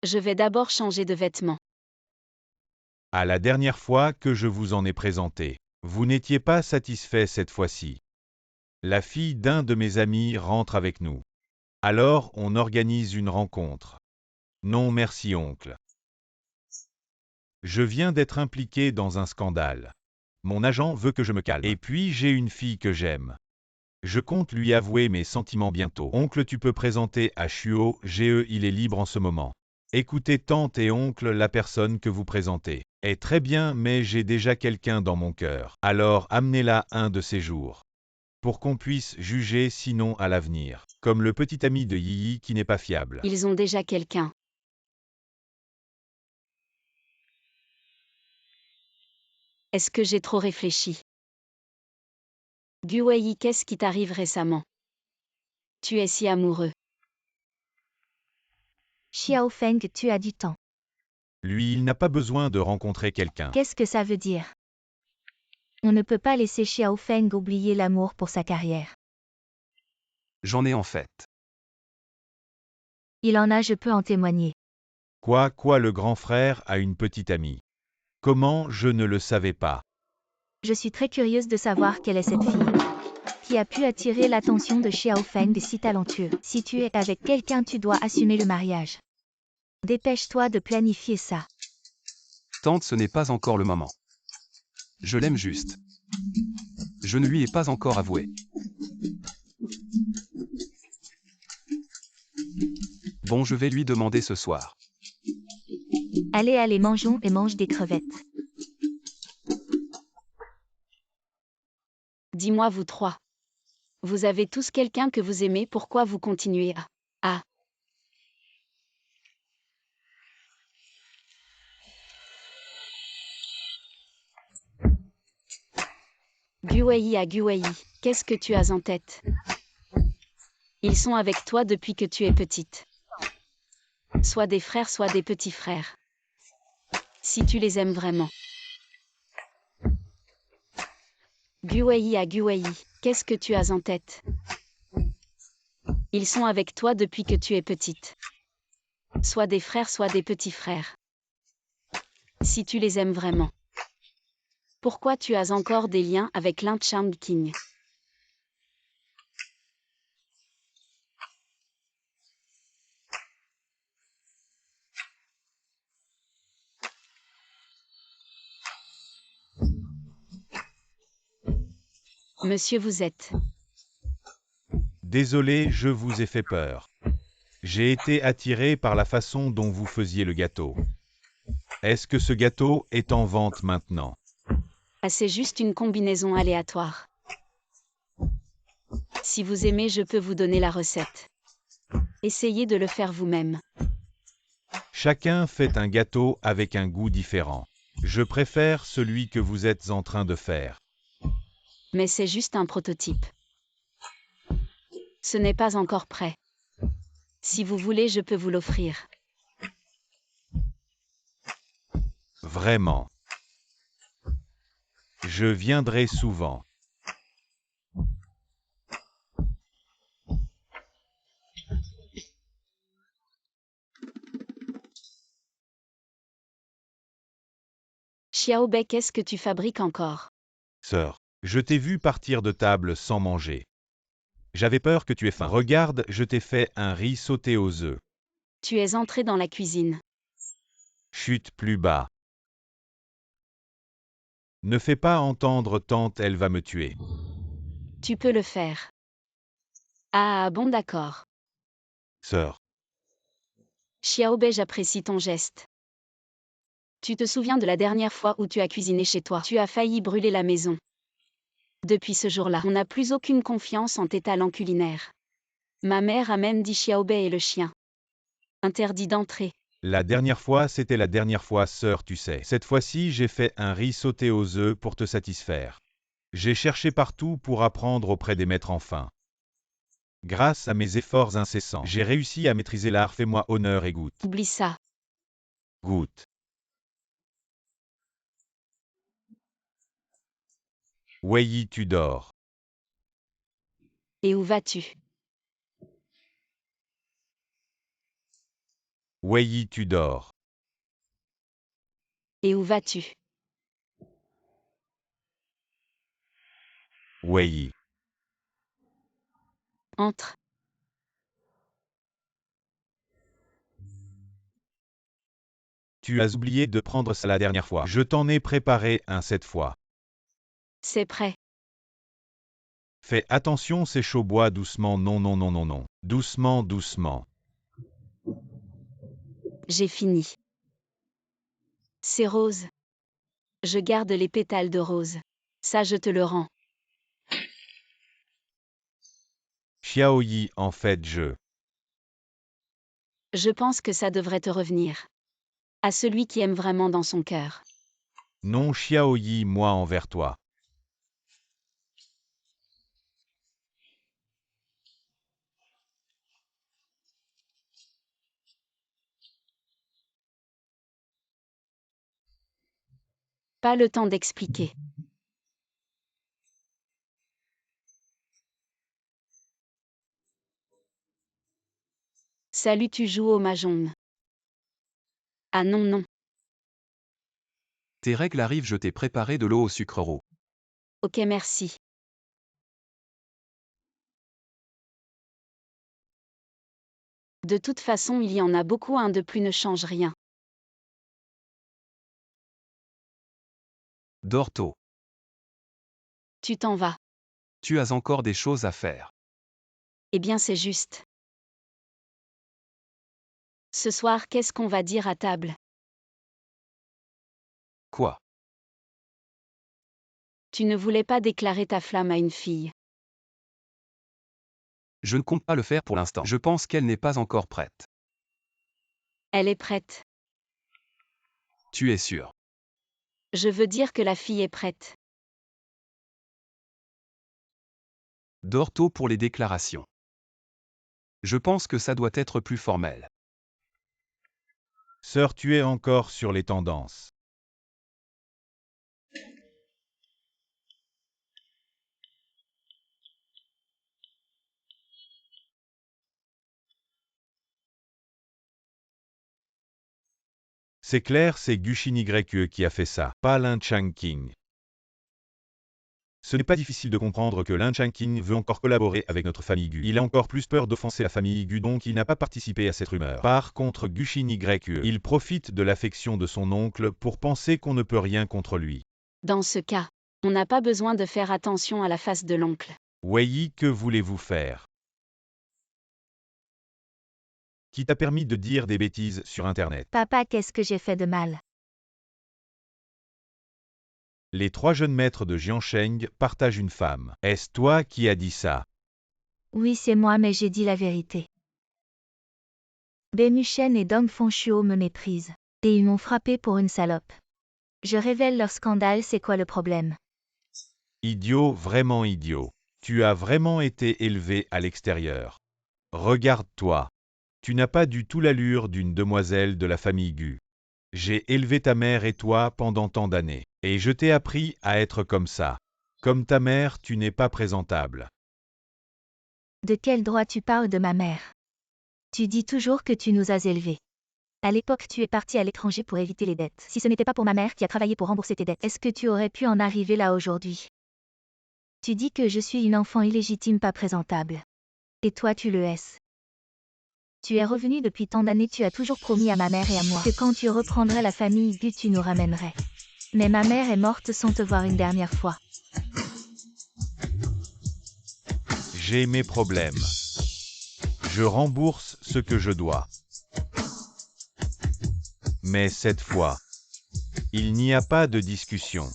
Je vais d'abord changer de vêtements. À la dernière fois que je vous en ai présenté, vous n'étiez pas satisfait cette fois-ci. La fille d'un de mes amis rentre avec nous. Alors, on organise une rencontre. Non merci oncle. Je viens d'être impliqué dans un scandale. Mon agent veut que je me calme. Et puis j'ai une fille que j'aime. Je compte lui avouer mes sentiments bientôt. Oncle, tu peux présenter à Shuo GE, il est libre en ce moment. Écoutez tante et oncle, la personne que vous présentez est très bien, mais j'ai déjà quelqu'un dans mon cœur. Alors amenez-la un de ces jours. Pour qu'on puisse juger sinon à l'avenir. Comme le petit ami de Yi qui n'est pas fiable. Ils ont déjà quelqu'un. Est-ce que j'ai trop réfléchi? Guwei, qu'est-ce qui t'arrive récemment? Tu es si amoureux. Xiao Feng, tu as du temps. Lui, il n'a pas besoin de rencontrer quelqu'un. Qu'est-ce que ça veut dire? On ne peut pas laisser Xiao Feng oublier l'amour pour sa carrière. J'en ai en fait. Il en a, je peux en témoigner. Quoi, le grand frère a une petite amie. Comment, je ne le savais pas. Je suis très curieuse de savoir quelle est cette fille qui a pu attirer l'attention de Xiao Feng si talentueux. Si tu es avec quelqu'un, tu dois assumer le mariage. Dépêche-toi de planifier ça. Tante, ce n'est pas encore le moment. Je l'aime juste. Je ne lui ai pas encore avoué. Bon, je vais lui demander ce soir. Allez, allez, mangeons et mange des crevettes. Dis-moi, vous trois. Vous avez tous quelqu'un que vous aimez, pourquoi vous continuez à... Guwei, à Guwei, qu'est-ce que tu as en tête? Ils sont avec toi depuis que tu es petite. Soit des frères, soit des petits frères. Si tu les aimes vraiment. Guwei, à Guwei, qu'est-ce que tu as en tête? Ils sont avec toi depuis que tu es petite. Soit des frères, soit des petits frères. Si tu les aimes vraiment. Pourquoi tu as encore des liens avec Lin Changqing? Monsieur, vous êtes... Désolé, je vous ai fait peur. J'ai été attiré par la façon dont vous faisiez le gâteau. Est-ce que ce gâteau est en vente maintenant? Ah, c'est juste une combinaison aléatoire. Si vous aimez, je peux vous donner la recette. Essayez de le faire vous-même. Chacun fait un gâteau avec un goût différent. Je préfère celui que vous êtes en train de faire. Mais c'est juste un prototype. Ce n'est pas encore prêt. Si vous voulez, je peux vous l'offrir. Vraiment. Je viendrai souvent. Xiaobei, qu'est-ce que tu fabriques encore? Sœur, je t'ai vu partir de table sans manger. J'avais peur que tu aies faim. Regarde, je t'ai fait un riz sauté aux œufs. Tu es entré dans la cuisine. Chute plus bas. Ne fais pas entendre tante, elle va me tuer. Tu peux le faire. Ah bon, d'accord. Sœur, Xiaobei, j'apprécie ton geste. Tu te souviens de la dernière fois où tu as cuisiné chez toi? Tu as failli brûler la maison. Depuis ce jour-là, on n'a plus aucune confiance en tes talents culinaires. Ma mère amène dit Xiaobei et le chien. Interdit d'entrer. la dernière fois, c'était la dernière fois, sœur, tu sais. Cette fois-ci, j'ai fait un riz sauté aux œufs pour te satisfaire. J'ai cherché partout pour apprendre auprès des maîtres enfin. Grâce à mes efforts incessants, j'ai réussi à maîtriser l'art. Fais-moi honneur et goûte. Oublie ça. Goûte. Wei, tu dors. Et où vas-tu? Wei, tu dors. Et où vas-tu? Wei. Entre. Tu as oublié de prendre ça la dernière fois. Je t'en ai préparé un cette fois. C'est prêt. Fais attention, c'est chaud, bois doucement. Non, non, non, non, non. Doucement, doucement. J'ai fini. C'est rose. Je garde les pétales de rose. Ça, je te le rends. Xiaoyi, en fait, Je pense que ça devrait te revenir. À celui qui aime vraiment dans son cœur. Non, Xiaoyi, moi envers toi. Pas le temps d'expliquer. Salut, tu joues au mahjong. Ah non, non. Tes règles arrivent, je t'ai préparé de l'eau au sucre roux. Ok, merci. De toute façon, il y en a beaucoup, un de plus ne change rien. Dors tôt. Tu t'en vas. Tu as encore des choses à faire. Eh bien, c'est juste. Ce soir, qu'est-ce qu'on va dire à table? Quoi? Tu ne voulais pas déclarer ta flamme à une fille. Je ne compte pas le faire pour l'instant. Je pense qu'elle n'est pas encore prête. Elle est prête. Tu es sûr? Je veux dire que la fille est prête. Dors tôt pour les déclarations. Je pense que ça doit être plus formel. Sœur, tu es encore sur les tendances. C'est clair, c'est Gushin YE qui a fait ça, pas Lin Changqing. Ce n'est pas difficile de comprendre que Lin Changqing veut encore collaborer avec notre famille Gu. Il a encore plus peur d'offenser la famille Gu, donc il n'a pas participé à cette rumeur. Par contre, Gushin YE, il profite de l'affection de son oncle pour penser qu'on ne peut rien contre lui. Dans ce cas, on n'a pas besoin de faire attention à la face de l'oncle. Wei, que voulez-vous faire? Qui t'a permis de dire des bêtises sur Internet? Papa, qu'est-ce que j'ai fait de mal? Les 3 jeunes maîtres de Jiansheng partagent une femme. Est-ce toi qui as dit ça? Oui, c'est moi, mais j'ai dit la vérité. Benu Shen et Dong Fengchuo me méprisent. Et ils m'ont frappé pour une salope. Je révèle leur scandale, c'est quoi le problème? Idiot, vraiment idiot. Tu as vraiment été élevé à l'extérieur. Regarde-toi. Tu n'as pas du tout l'allure d'une demoiselle de la famille Gu. J'ai élevé ta mère et toi pendant tant d'années, et je t'ai appris à être comme ça. Comme ta mère, tu n'es pas présentable. De quel droit tu parles de ma mère? Tu dis toujours que tu nous as élevés. À l'époque, tu es parti à l'étranger pour éviter les dettes. Si ce n'était pas pour ma mère qui a travaillé pour rembourser tes dettes, est-ce que tu aurais pu en arriver là aujourd'hui? Tu dis que je suis une enfant illégitime pas présentable. Et toi tu le es. Tu es revenu depuis tant d'années, tu as toujours promis à ma mère et à moi que quand tu reprendrais la famille Gu, tu nous ramènerais. Mais ma mère est morte sans te voir une dernière fois. J'ai mes problèmes. Je rembourse ce que je dois. Mais cette fois, il n'y a pas de discussion.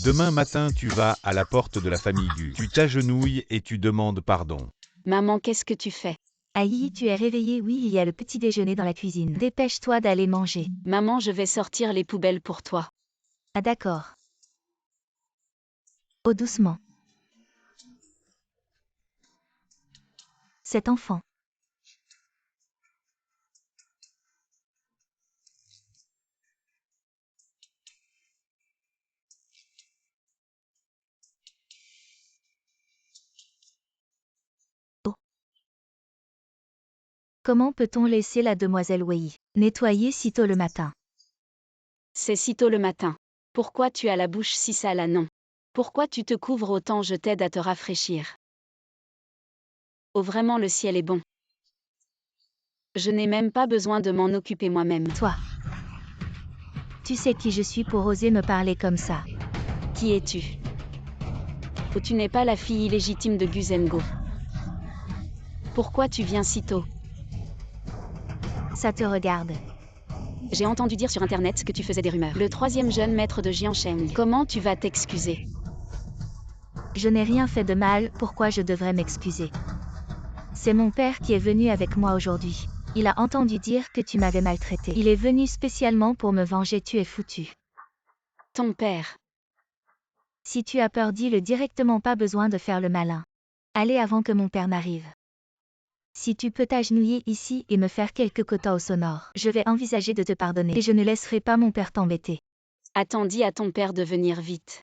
Demain matin, tu vas à la porte de la famille Gu. Tu t'agenouilles et tu demandes pardon. Maman, qu'est-ce que tu fais? Aïe, tu es réveillée, oui, il y a le petit déjeuner dans la cuisine. Dépêche-toi d'aller manger. Maman, je vais sortir les poubelles pour toi. Ah d'accord. Oh doucement. Cet enfant. Oh. Comment peut-on laisser la demoiselle Wei nettoyer si tôt le matin? C'est si tôt le matin. Pourquoi tu as la bouche si sale, non? Pourquoi tu te couvres autant? Je t'aide à te rafraîchir. Oh, vraiment, le ciel est bon. Je n'ai même pas besoin de m'en occuper moi-même. Toi. Tu sais qui je suis pour oser me parler comme ça? Qui es-tu? Oh, tu n'es pas la fille illégitime de Gu Zhengo. Pourquoi tu viens si tôt? Ça te regarde. J'ai entendu dire sur internet que tu faisais des rumeurs. Le troisième jeune maître de Jiansheng. Comment tu vas t'excuser? Je n'ai rien fait de mal, pourquoi je devrais m'excuser? C'est mon père qui est venu avec moi aujourd'hui. Il a entendu dire que tu m'avais maltraité. Il est venu spécialement pour me venger, tu es foutu. Ton père. Si tu as peur, dis-le directement, pas besoin de faire le malin. Allez avant que mon père n'arrive. Si tu peux t'agenouiller ici et me faire quelques quotas au sonore, je vais envisager de te pardonner et je ne laisserai pas mon père t'embêter. Attends, dis à ton père de venir vite.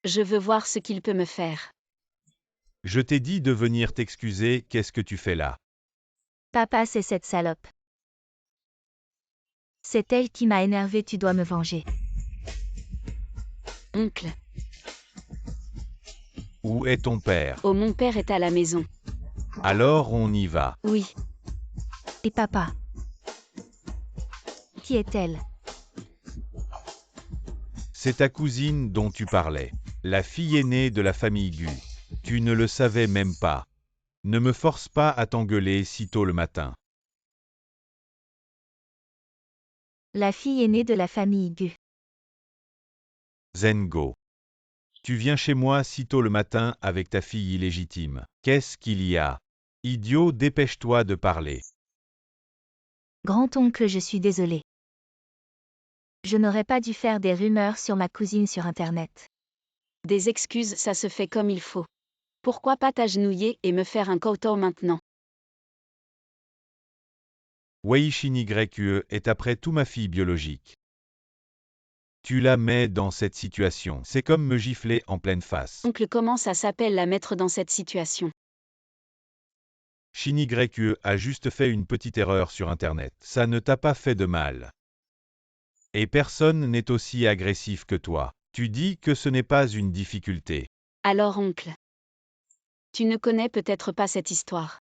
Je veux voir ce qu'il peut me faire. Je t'ai dit de venir t'excuser, qu'est-ce que tu fais là? Papa, c'est cette salope. C'est elle qui m'a énervé, tu dois me venger. Oncle. Où est ton père? Oh, mon père est à la maison. Alors on y va. Oui. Et papa? Qui est-elle? C'est ta cousine dont tu parlais, la fille aînée de la famille Gu. Tu ne le savais même pas. Ne me force pas à t'engueuler si tôt le matin. La fille aînée de la famille Gu. Zhengo. Tu viens chez moi si tôt le matin avec ta fille illégitime. Qu'est-ce qu'il y a? Idiot, dépêche-toi de parler. Grand-oncle, je suis désolée. Je n'aurais pas dû faire des rumeurs sur ma cousine sur Internet. Des excuses, ça se fait comme il faut. Pourquoi pas t'agenouiller et me faire un kowtow maintenant? Wei Shin-Yue est après tout ma fille biologique. Tu la mets dans cette situation, c'est comme me gifler en pleine face. Oncle, comment ça s'appelle la mettre dans cette situation? Shin-Yue a juste fait une petite erreur sur Internet. Ça ne t'a pas fait de mal. Et personne n'est aussi agressif que toi. Tu dis que ce n'est pas une difficulté. Alors oncle. Tu ne connais peut-être pas cette histoire.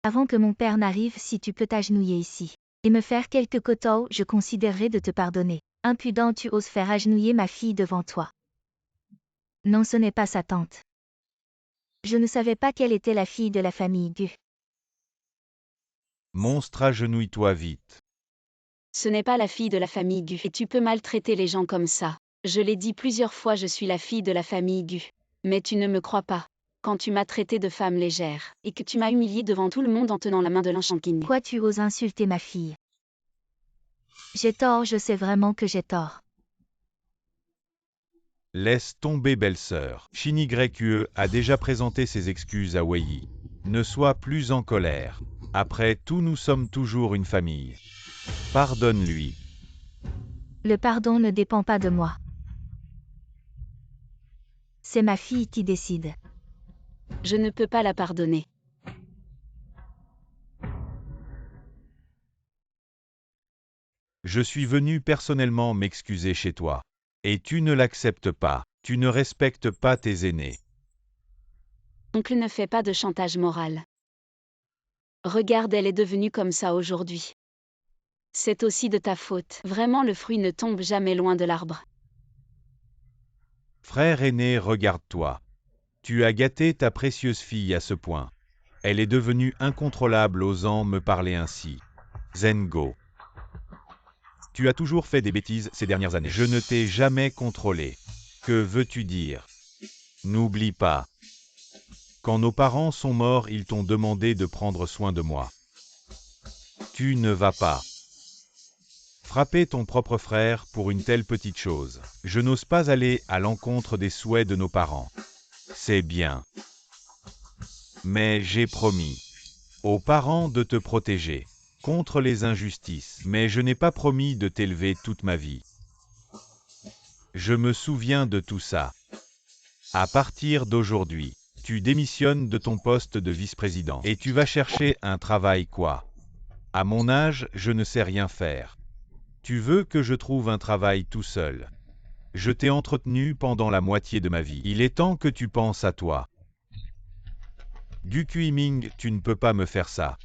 Avant que mon père n'arrive, si tu peux t'agenouiller ici et me faire quelques quotas, je considérerai de te pardonner. Impudent, tu oses faire agenouiller ma fille devant toi. Non, ce n'est pas sa tante. Je ne savais pas qu'elle était la fille de la famille Gu. Monstre, agenouille-toi vite. Ce n'est pas la fille de la famille Gu. Et tu peux maltraiter les gens comme ça. Je l'ai dit plusieurs fois, je suis la fille de la famille Gu. Mais tu ne me crois pas. Quand tu m'as traité de femme légère, et que tu m'as humiliée devant tout le monde en tenant la main de l'Anshanking. Quoi, tu oses insulter ma fille? J'ai tort, je sais vraiment que j'ai tort. Laisse tomber, belle-sœur. Shin-Yue a déjà présenté ses excuses à Wei. Ne sois plus en colère. Après tout, nous sommes toujours une famille. Pardonne-lui. Le pardon ne dépend pas de moi. C'est ma fille qui décide. Je ne peux pas la pardonner. Je suis venu personnellement m'excuser chez toi. Et tu ne l'acceptes pas. Tu ne respectes pas tes aînés. Oncle ne fait pas de chantage moral. Regarde, elle est devenue comme ça aujourd'hui. C'est aussi de ta faute. Vraiment, le fruit ne tombe jamais loin de l'arbre. Frère aîné, regarde-toi. Tu as gâté ta précieuse fille à ce point. Elle est devenue incontrôlable osant me parler ainsi. Zengo. Tu as toujours fait des bêtises ces dernières années. Je ne t'ai jamais contrôlé. Que veux-tu dire? N'oublie pas. Quand nos parents sont morts, ils t'ont demandé de prendre soin de moi. Tu ne vas pas frapper ton propre frère pour une telle petite chose. Je n'ose pas aller à l'encontre des souhaits de nos parents. C'est bien. Mais j'ai promis aux parents de te protéger contre les injustices. Mais je n'ai pas promis de t'élever toute ma vie. Je me souviens de tout ça. À partir d'aujourd'hui, tu démissionnes de ton poste de vice-président. Et tu vas chercher un travail quoi? À mon âge, je ne sais rien faire. Tu veux que je trouve un travail tout seul. Je t'ai entretenu pendant la moitié de ma vie. Il est temps que tu penses à toi. Gu Kuiming, tu ne peux pas me faire ça.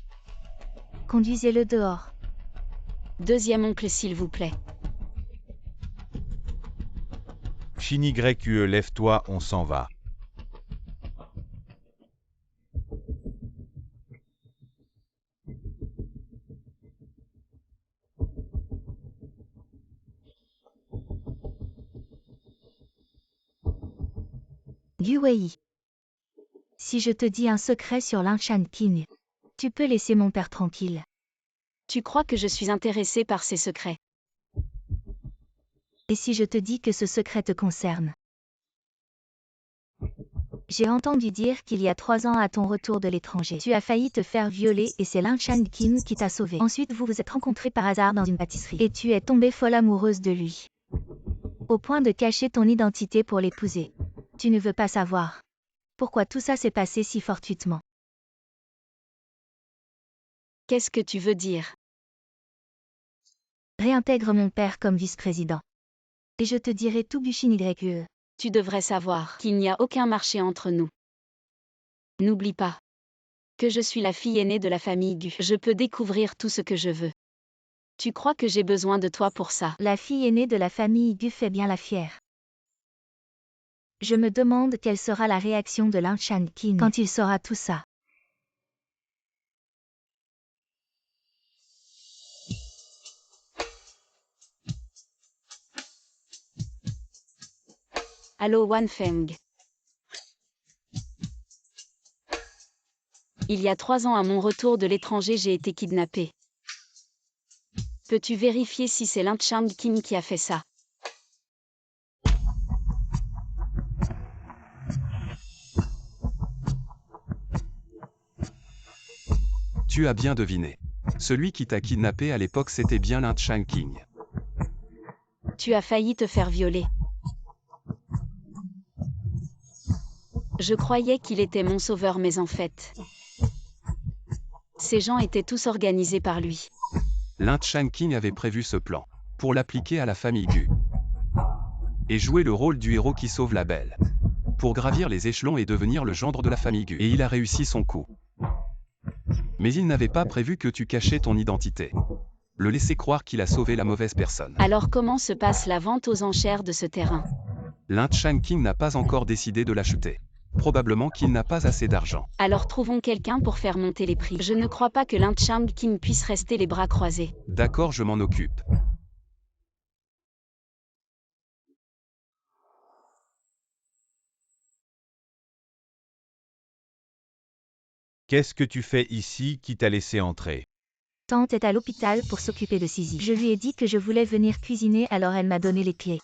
Conduisez-le dehors. Deuxième oncle, s'il vous plaît. Shinigre, lève-toi, on s'en va. Gu Wei. Si je te dis un secret sur Liangshan Qing, tu peux laisser mon père tranquille. Tu crois que je suis intéressée par ces secrets? Et si je te dis que ce secret te concerne? J'ai entendu dire qu'il y a 3 ans à ton retour de l'étranger, tu as failli te faire violer et c'est Liangshan Qing qui t'a sauvé. Ensuite vous vous êtes rencontrés par hasard dans une pâtisserie et tu es tombée folle amoureuse de lui. Au point de cacher ton identité pour l'épouser. Tu ne veux pas savoir pourquoi tout ça s'est passé si fortuitement. Qu'est-ce que tu veux dire? Réintègre mon père comme vice-président. Et je te dirai tout Bushinigre. Tu devrais savoir qu'il n'y a aucun marché entre nous. N'oublie pas que je suis la fille aînée de la famille Gu. Je peux découvrir tout ce que je veux. Tu crois que j'ai besoin de toi pour ça? La fille aînée de la famille Gu fait bien la fière. Je me demande quelle sera la réaction de Liangshan Qing quand il saura tout ça. Allô Wan Feng. Il y a 3 ans à mon retour de l'étranger, j'ai été kidnappée. Peux-tu vérifier si c'est Liangshan Qing qui a fait ça? Tu as bien deviné. Celui qui t'a kidnappé à l'époque c'était bien Liangshan Qing. Tu as failli te faire violer. Je croyais qu'il était mon sauveur, mais en fait, ces gens étaient tous organisés par lui. Liangshan Qing avait prévu ce plan pour l'appliquer à la famille Gu et jouer le rôle du héros qui sauve la belle pour gravir les échelons et devenir le gendre de la famille Gu. Et il a réussi son coup. Mais il n'avait pas prévu que tu cachais ton identité. Le laisser croire qu'il a sauvé la mauvaise personne. Alors comment se passe la vente aux enchères de ce terrain? Liangshan Qing n'a pas encore décidé de l'acheter. Probablement qu'il n'a pas assez d'argent. Alors trouvons quelqu'un pour faire monter les prix. Je ne crois pas que Liangshan Qing puisse rester les bras croisés. D'accord, je m'en occupe. Qu'est-ce que tu fais ici qui t'a laissé entrer? Tante est à l'hôpital pour s'occuper de Sisi. Je lui ai dit que je voulais venir cuisiner, alors elle m'a donné les clés.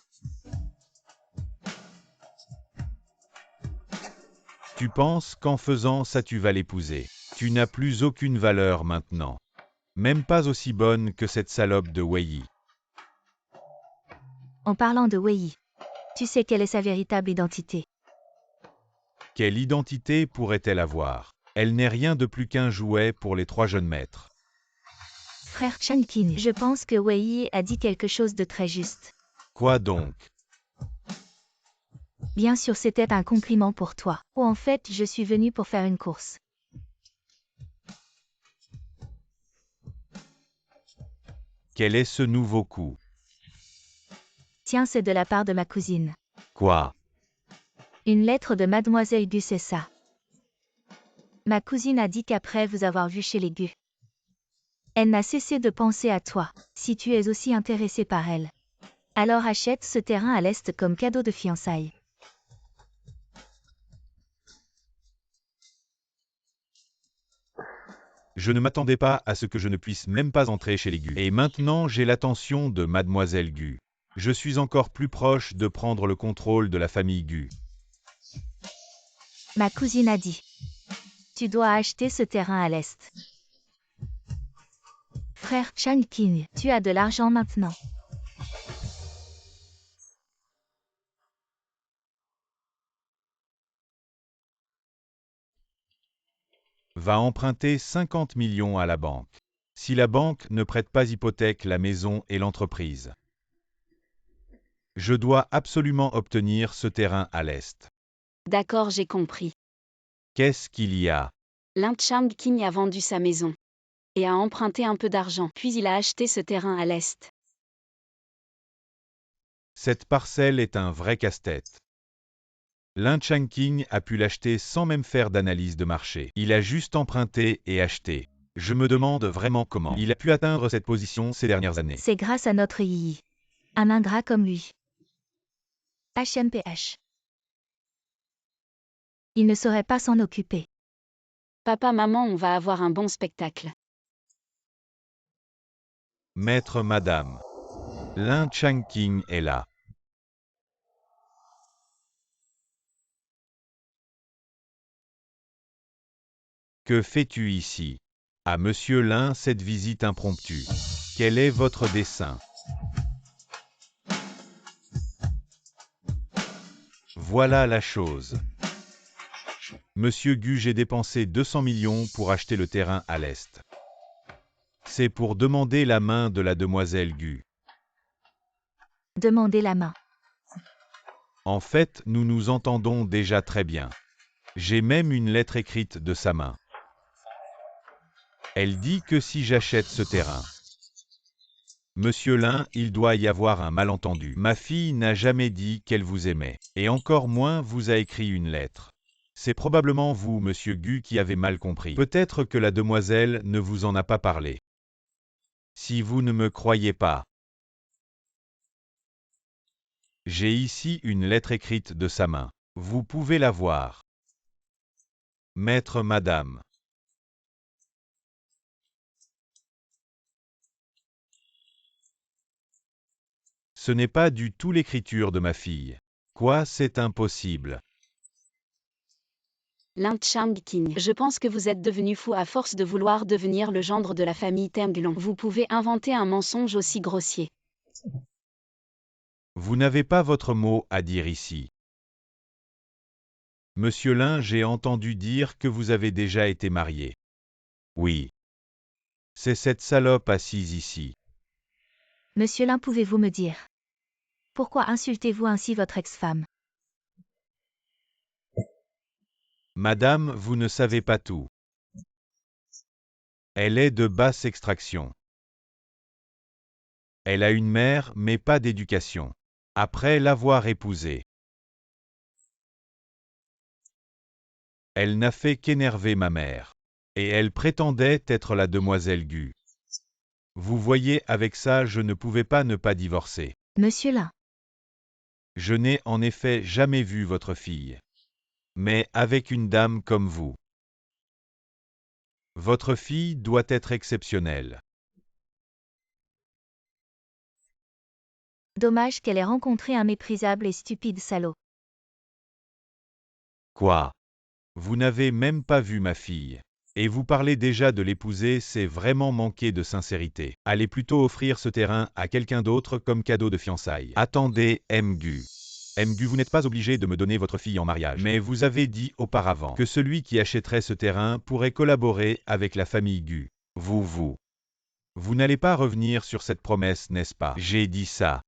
Tu penses qu'en faisant ça tu vas l'épouser? Tu n'as plus aucune valeur maintenant. Même pas aussi bonne que cette salope de Wei. En parlant de Wei, tu sais quelle est sa véritable identité. Quelle identité pourrait-elle avoir? Elle n'est rien de plus qu'un jouet pour les 3 jeunes maîtres. Frère Changqing, je pense que Wei a dit quelque chose de très juste. Quoi donc? Bien sûr, c'était un compliment pour toi. Ou en fait, je suis venu pour faire une course. Quel est ce nouveau coup? Tiens, c'est de la part de ma cousine. Quoi? Une lettre de Mademoiselle Gu, c'est ça. Ma cousine a dit qu'après vous avoir vu chez les Gu, elle n'a cessé de penser à toi, si tu es aussi intéressé par elle. Alors achète ce terrain à l'Est comme cadeau de fiançailles. Je ne m'attendais pas à ce que je ne puisse même pas entrer chez les Gu. Et maintenant, j'ai l'attention de Mademoiselle Gu. Je suis encore plus proche de prendre le contrôle de la famille Gu. Ma cousine a dit. Tu dois acheter ce terrain à l'Est. Frère Changqing, tu as de l'argent maintenant. Va emprunter 50 millions à la banque. Si la banque ne prête pas hypothèque la maison et l'entreprise. Je dois absolument obtenir ce terrain à l'Est. D'accord, j'ai compris. Qu'est-ce qu'il y a? Lin Changqing a vendu sa maison. Et a emprunté un peu d'argent, puis il a acheté ce terrain à l'Est. Cette parcelle est un vrai casse-tête. Lin Changqing a pu l'acheter sans même faire d'analyse de marché. Il a juste emprunté et acheté. Je me demande vraiment comment il a pu atteindre cette position ces dernières années. C'est grâce à notre Yi. Un ingrat comme lui. HMPH. Il ne saurait pas s'en occuper. Papa, maman, on va avoir un bon spectacle. Maître, madame. Lin Changqing est là. Que fais-tu ici? À Monsieur Lin cette visite impromptue. Quel est votre dessein? Voilà la chose. Monsieur Gu, j'ai dépensé 200 millions pour acheter le terrain à l'Est. C'est pour demander la main de la demoiselle Gu. Demandez la main. En fait, nous nous entendons déjà très bien. J'ai même une lettre écrite de sa main. Elle dit que si j'achète ce terrain, Monsieur Lin, il doit y avoir un malentendu. Ma fille n'a jamais dit qu'elle vous aimait, et encore moins vous a écrit une lettre. C'est probablement vous, Monsieur Gu, qui avez mal compris. Peut-être que la demoiselle ne vous en a pas parlé. Si vous ne me croyez pas, j'ai ici une lettre écrite de sa main. Vous pouvez la voir. Maître, madame. Ce n'est pas du tout l'écriture de ma fille. Quoi, c'est impossible. Lin Changqing, je pense que vous êtes devenu fou à force de vouloir devenir le gendre de la famille Tenglong. Vous pouvez inventer un mensonge aussi grossier. Vous n'avez pas votre mot à dire ici. Monsieur Lin, j'ai entendu dire que vous avez déjà été marié. Oui. C'est cette salope assise ici. Monsieur Lin, pouvez-vous me dire? Pourquoi insultez-vous ainsi votre ex-femme? Madame, vous ne savez pas tout. Elle est de basse extraction. Elle a une mère, mais pas d'éducation. Après l'avoir épousée, elle n'a fait qu'énerver ma mère. Et elle prétendait être la demoiselle Gu. Vous voyez, avec ça, je ne pouvais pas ne pas divorcer. Monsieur Lin. Je n'ai en effet jamais vu votre fille. Mais avec une dame comme vous. Votre fille doit être exceptionnelle. Dommage qu'elle ait rencontré un méprisable et stupide salaud. Quoi? Vous n'avez même pas vu ma fille. Et vous parlez déjà de l'épouser, c'est vraiment manquer de sincérité. Allez plutôt offrir ce terrain à quelqu'un d'autre comme cadeau de fiançailles. Attendez, Mgu. Mgu, vous n'êtes pas obligé de me donner votre fille en mariage. Mais vous avez dit auparavant que celui qui achèterait ce terrain pourrait collaborer avec la famille Gu. Vous n'allez pas revenir sur cette promesse, n'est-ce pas? J'ai dit ça.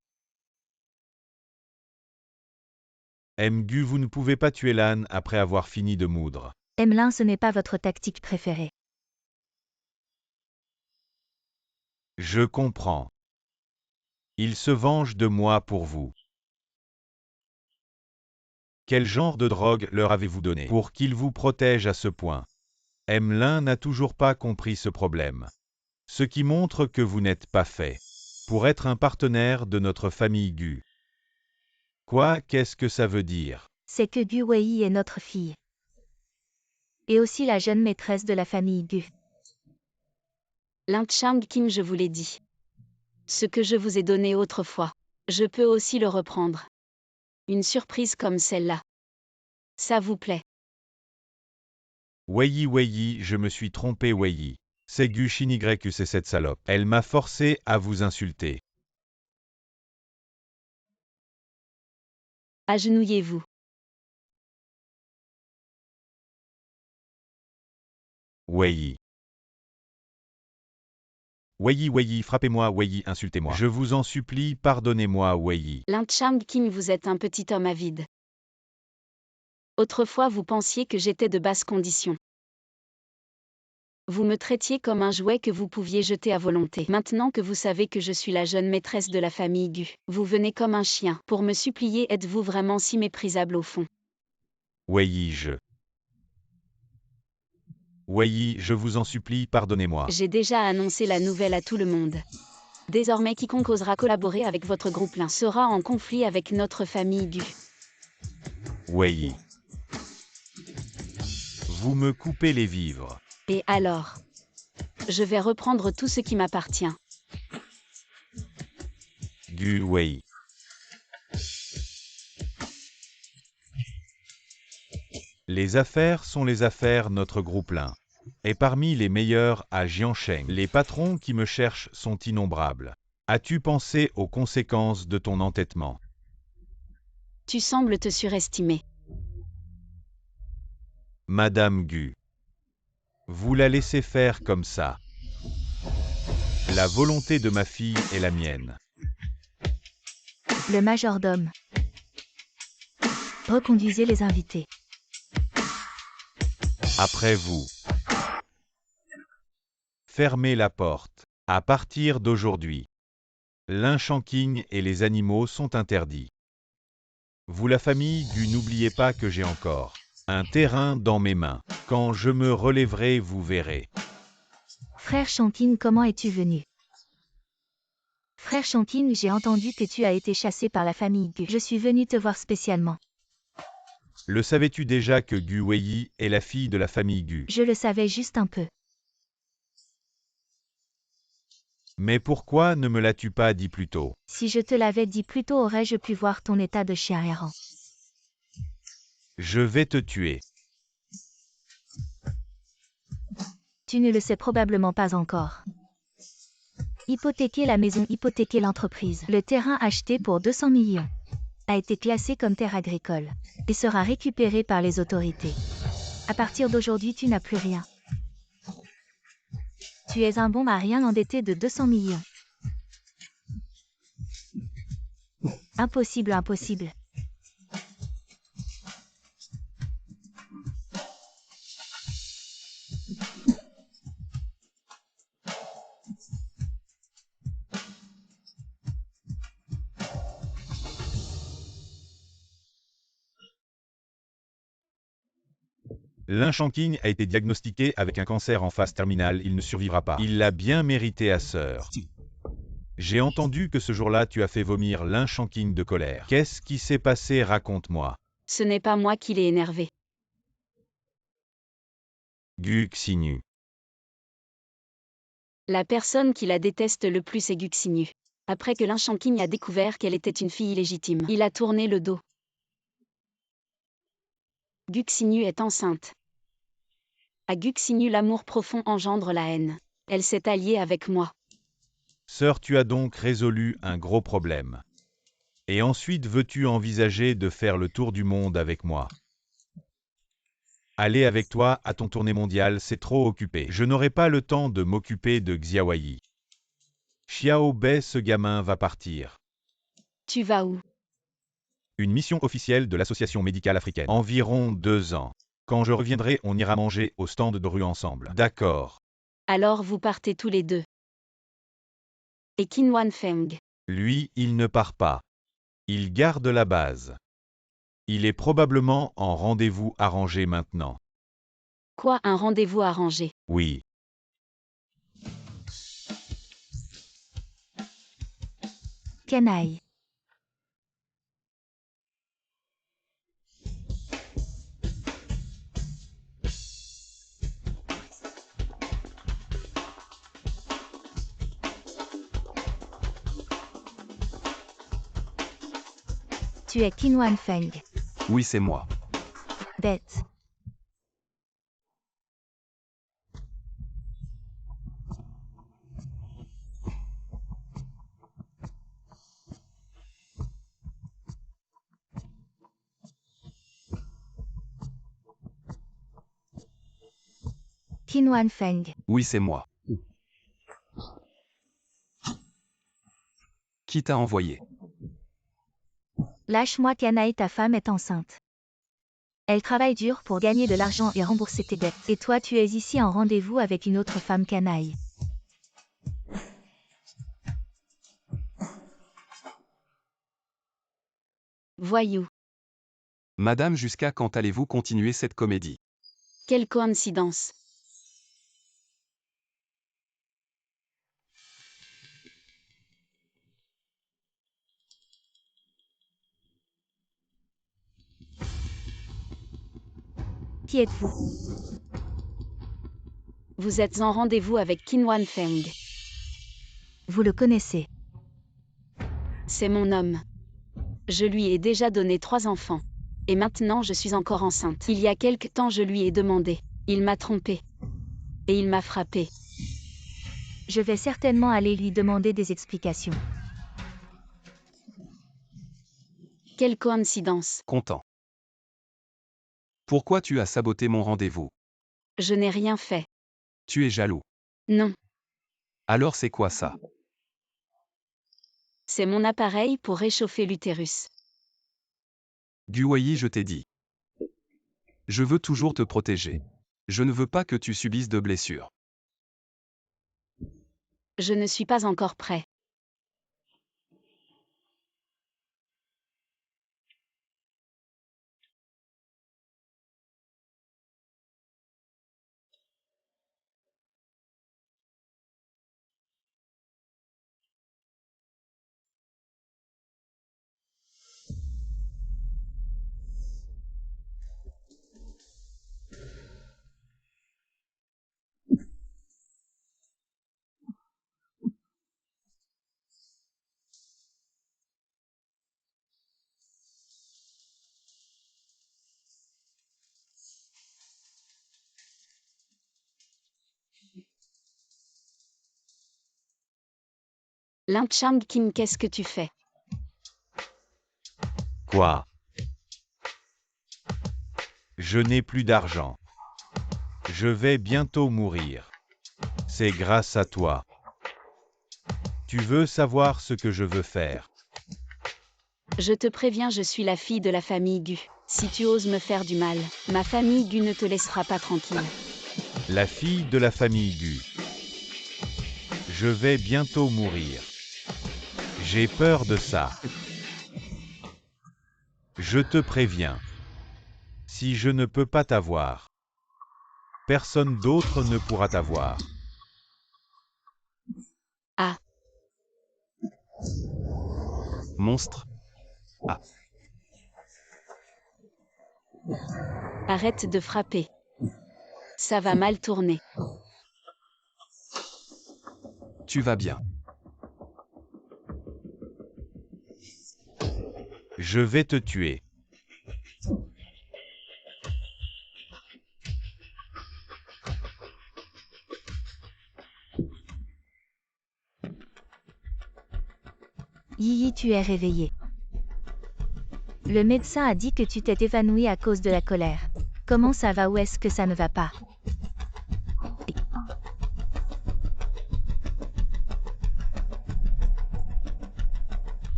Mgu, vous ne pouvez pas tuer l'âne après avoir fini de moudre. Emelin, ce n'est pas votre tactique préférée. Je comprends. Il se venge de moi pour vous. Quel genre de drogue leur avez-vous donné pour qu'ils vous protègent à ce point? Emelin n'a toujours pas compris ce problème. Ce qui montre que vous n'êtes pas fait pour être un partenaire de notre famille Gu. Quoi, qu'est-ce que ça veut dire? C'est que Gu Wei est notre fille. Et aussi la jeune maîtresse de la famille Gu. L'Inchang King, je vous l'ai dit. Ce que je vous ai donné autrefois, je peux aussi le reprendre. Une surprise comme celle-là. Ça vous plaît? Wei, je me suis trompé Wei. C'est Gu Shinigre, c'est cette salope. Elle m'a forcé à vous insulter. Agenouillez-vous. Wei, frappez-moi Wei, insultez-moi. Je vous en supplie, pardonnez-moi Wei. L'Inchang King, vous êtes un petit homme avide. Autrefois vous pensiez que j'étais de basse condition. Vous me traitiez comme un jouet que vous pouviez jeter à volonté. Maintenant que vous savez que je suis la jeune maîtresse de la famille Gu, vous venez comme un chien pour me supplier. Êtes-vous vraiment si méprisable au fond? Wei, je vous en supplie, pardonnez-moi. J'ai déjà annoncé la nouvelle à tout le monde. Désormais quiconque osera collaborer avec votre groupe lin sera en conflit avec notre famille Gu. Wei, vous me coupez les vivres. Et alors? Je vais reprendre tout ce qui m'appartient. Gu Wei. Les affaires sont les affaires, notre groupe lin est parmi les meilleurs à Jiansheng. Les patrons qui me cherchent sont innombrables. As-tu pensé aux conséquences de ton entêtement? Tu sembles te surestimer. Madame Gu, vous la laissez faire comme ça. La volonté de ma fille est la mienne. Le majordome. Reconduisez les invités. Après vous. Fermez la porte. À partir d'aujourd'hui, l'enchanting et les animaux sont interdits. Vous la famille Gu, n'oubliez pas que j'ai encore un terrain dans mes mains. Quand je me relèverai, vous verrez. Frère Shankin, comment es-tu venu? Frère Shankin, j'ai entendu que tu as été chassé par la famille Gu. Je suis venu te voir spécialement. Le savais-tu déjà que Gu Wei est la fille de la famille Gu? Je le savais juste un peu. Mais pourquoi ne me l'as-tu pas dit plus tôt? Si je te l'avais dit plus tôt, aurais-je pu voir ton état de chien errant. Je vais te tuer. Tu ne le sais probablement pas encore. Hypothéquer la maison, hypothéquer l'entreprise. Le terrain acheté pour 200 millions a été classé comme terre agricole et sera récupéré par les autorités. À partir d'aujourd'hui, tu n'as plus rien. Tu es un bon mari endetté de 200 millions. Impossible, impossible. L'enchanting a été diagnostiqué avec un cancer en phase terminale, il ne survivra pas. Il l'a bien mérité à sœur. J'ai entendu que ce jour-là tu as fait vomir l'enchanting de colère. Qu'est-ce qui s'est passé, raconte-moi. Ce n'est pas moi qui l'ai énervé. Gu Xinyu. La personne qui la déteste le plus est Gu Xinyu. Après que l'enchanting a découvert qu'elle était une fille illégitime, il a tourné le dos. Gu Xinyu est enceinte. À Guxinu, l'amour profond engendre la haine. Elle s'est alliée avec moi. Sœur, tu as donc résolu un gros problème. Et ensuite veux-tu envisager de faire le tour du monde avec moi? Aller avec toi à ton tournée mondiale, c'est trop occupé. Je n'aurai pas le temps de m'occuper de Xiaoyi. Xiao Bei, ce gamin va partir. Tu vas où? Une mission officielle de l'Association médicale africaine. Environ 2 ans. Quand je reviendrai, on ira manger au stand de rue ensemble. D'accord. Alors vous partez tous les deux. Et Qin Wanfeng? Lui, il ne part pas. Il garde la base. Il est probablement en rendez-vous arrangé maintenant. Quoi, un rendez-vous arrangé? Oui. Canaille. Tu es Qin Wanfeng. Oui, c'est moi. Bête. Qin Wanfeng. Oui, c'est moi. Qui t'a envoyé? Lâche-moi, canaille, ta femme est enceinte. Elle travaille dur pour gagner de l'argent et rembourser tes dettes. Et toi, tu es ici en rendez-vous avec une autre femme, canaille. Voyou. Madame, jusqu'à quand allez-vous continuer cette comédie? Quelle coïncidence. Qui êtes-vous? Vous êtes en rendez-vous avec Qin Wanfeng. Vous le connaissez. C'est mon homme. Je lui ai déjà donné 3 enfants. Et maintenant je suis encore enceinte. Il y a quelque temps je lui ai demandé. Il m'a trompée. Et il m'a frappée. Je vais certainement aller lui demander des explications. Quelle coïncidence. Content. Pourquoi tu as saboté mon rendez-vous? Je n'ai rien fait. Tu es jaloux. Non. Alors c'est quoi ça? C'est mon appareil pour réchauffer l'utérus. Guoyi, je t'ai dit. Je veux toujours te protéger. Je ne veux pas que tu subisses de blessures. Je ne suis pas encore prêt. Lin Chang Qin, qu'est-ce que tu fais? Quoi? Je n'ai plus d'argent. Je vais bientôt mourir. C'est grâce à toi. Tu veux savoir ce que je veux faire? Je te préviens, je suis la fille de la famille Gu. Si tu oses me faire du mal, ma famille Gu ne te laissera pas tranquille. La fille de la famille Gu. Je vais bientôt mourir. J'ai peur de ça. Je te préviens. Si je ne peux pas t'avoir, personne d'autre ne pourra t'avoir. Ah. Monstre. Ah. Arrête de frapper. Ça va mal tourner. Tu vas bien. Je vais te tuer. Yi, tu es réveillé. Le médecin a dit que tu t'es évanoui à cause de la colère. Comment ça va ou est-ce que ça ne va pas?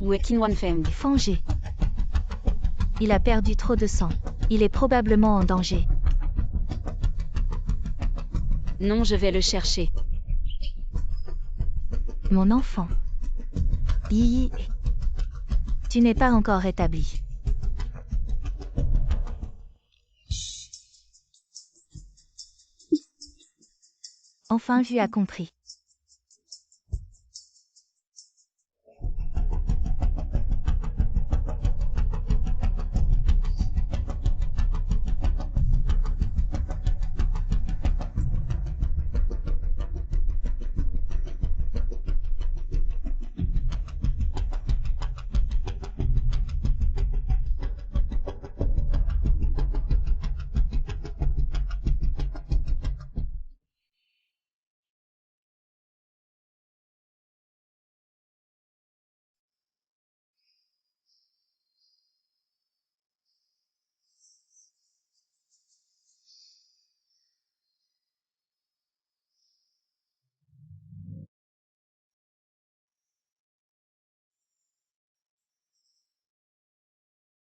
Où est Qin Feng? Fangé. Il a perdu trop de sang. Il est probablement en danger. Non, je vais le chercher. Mon enfant. Yi, tu n'es pas encore rétabli. Enfin, Vu a compris.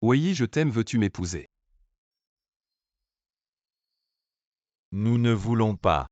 Oui, je t'aime, veux-tu m'épouser? Nous ne voulons pas.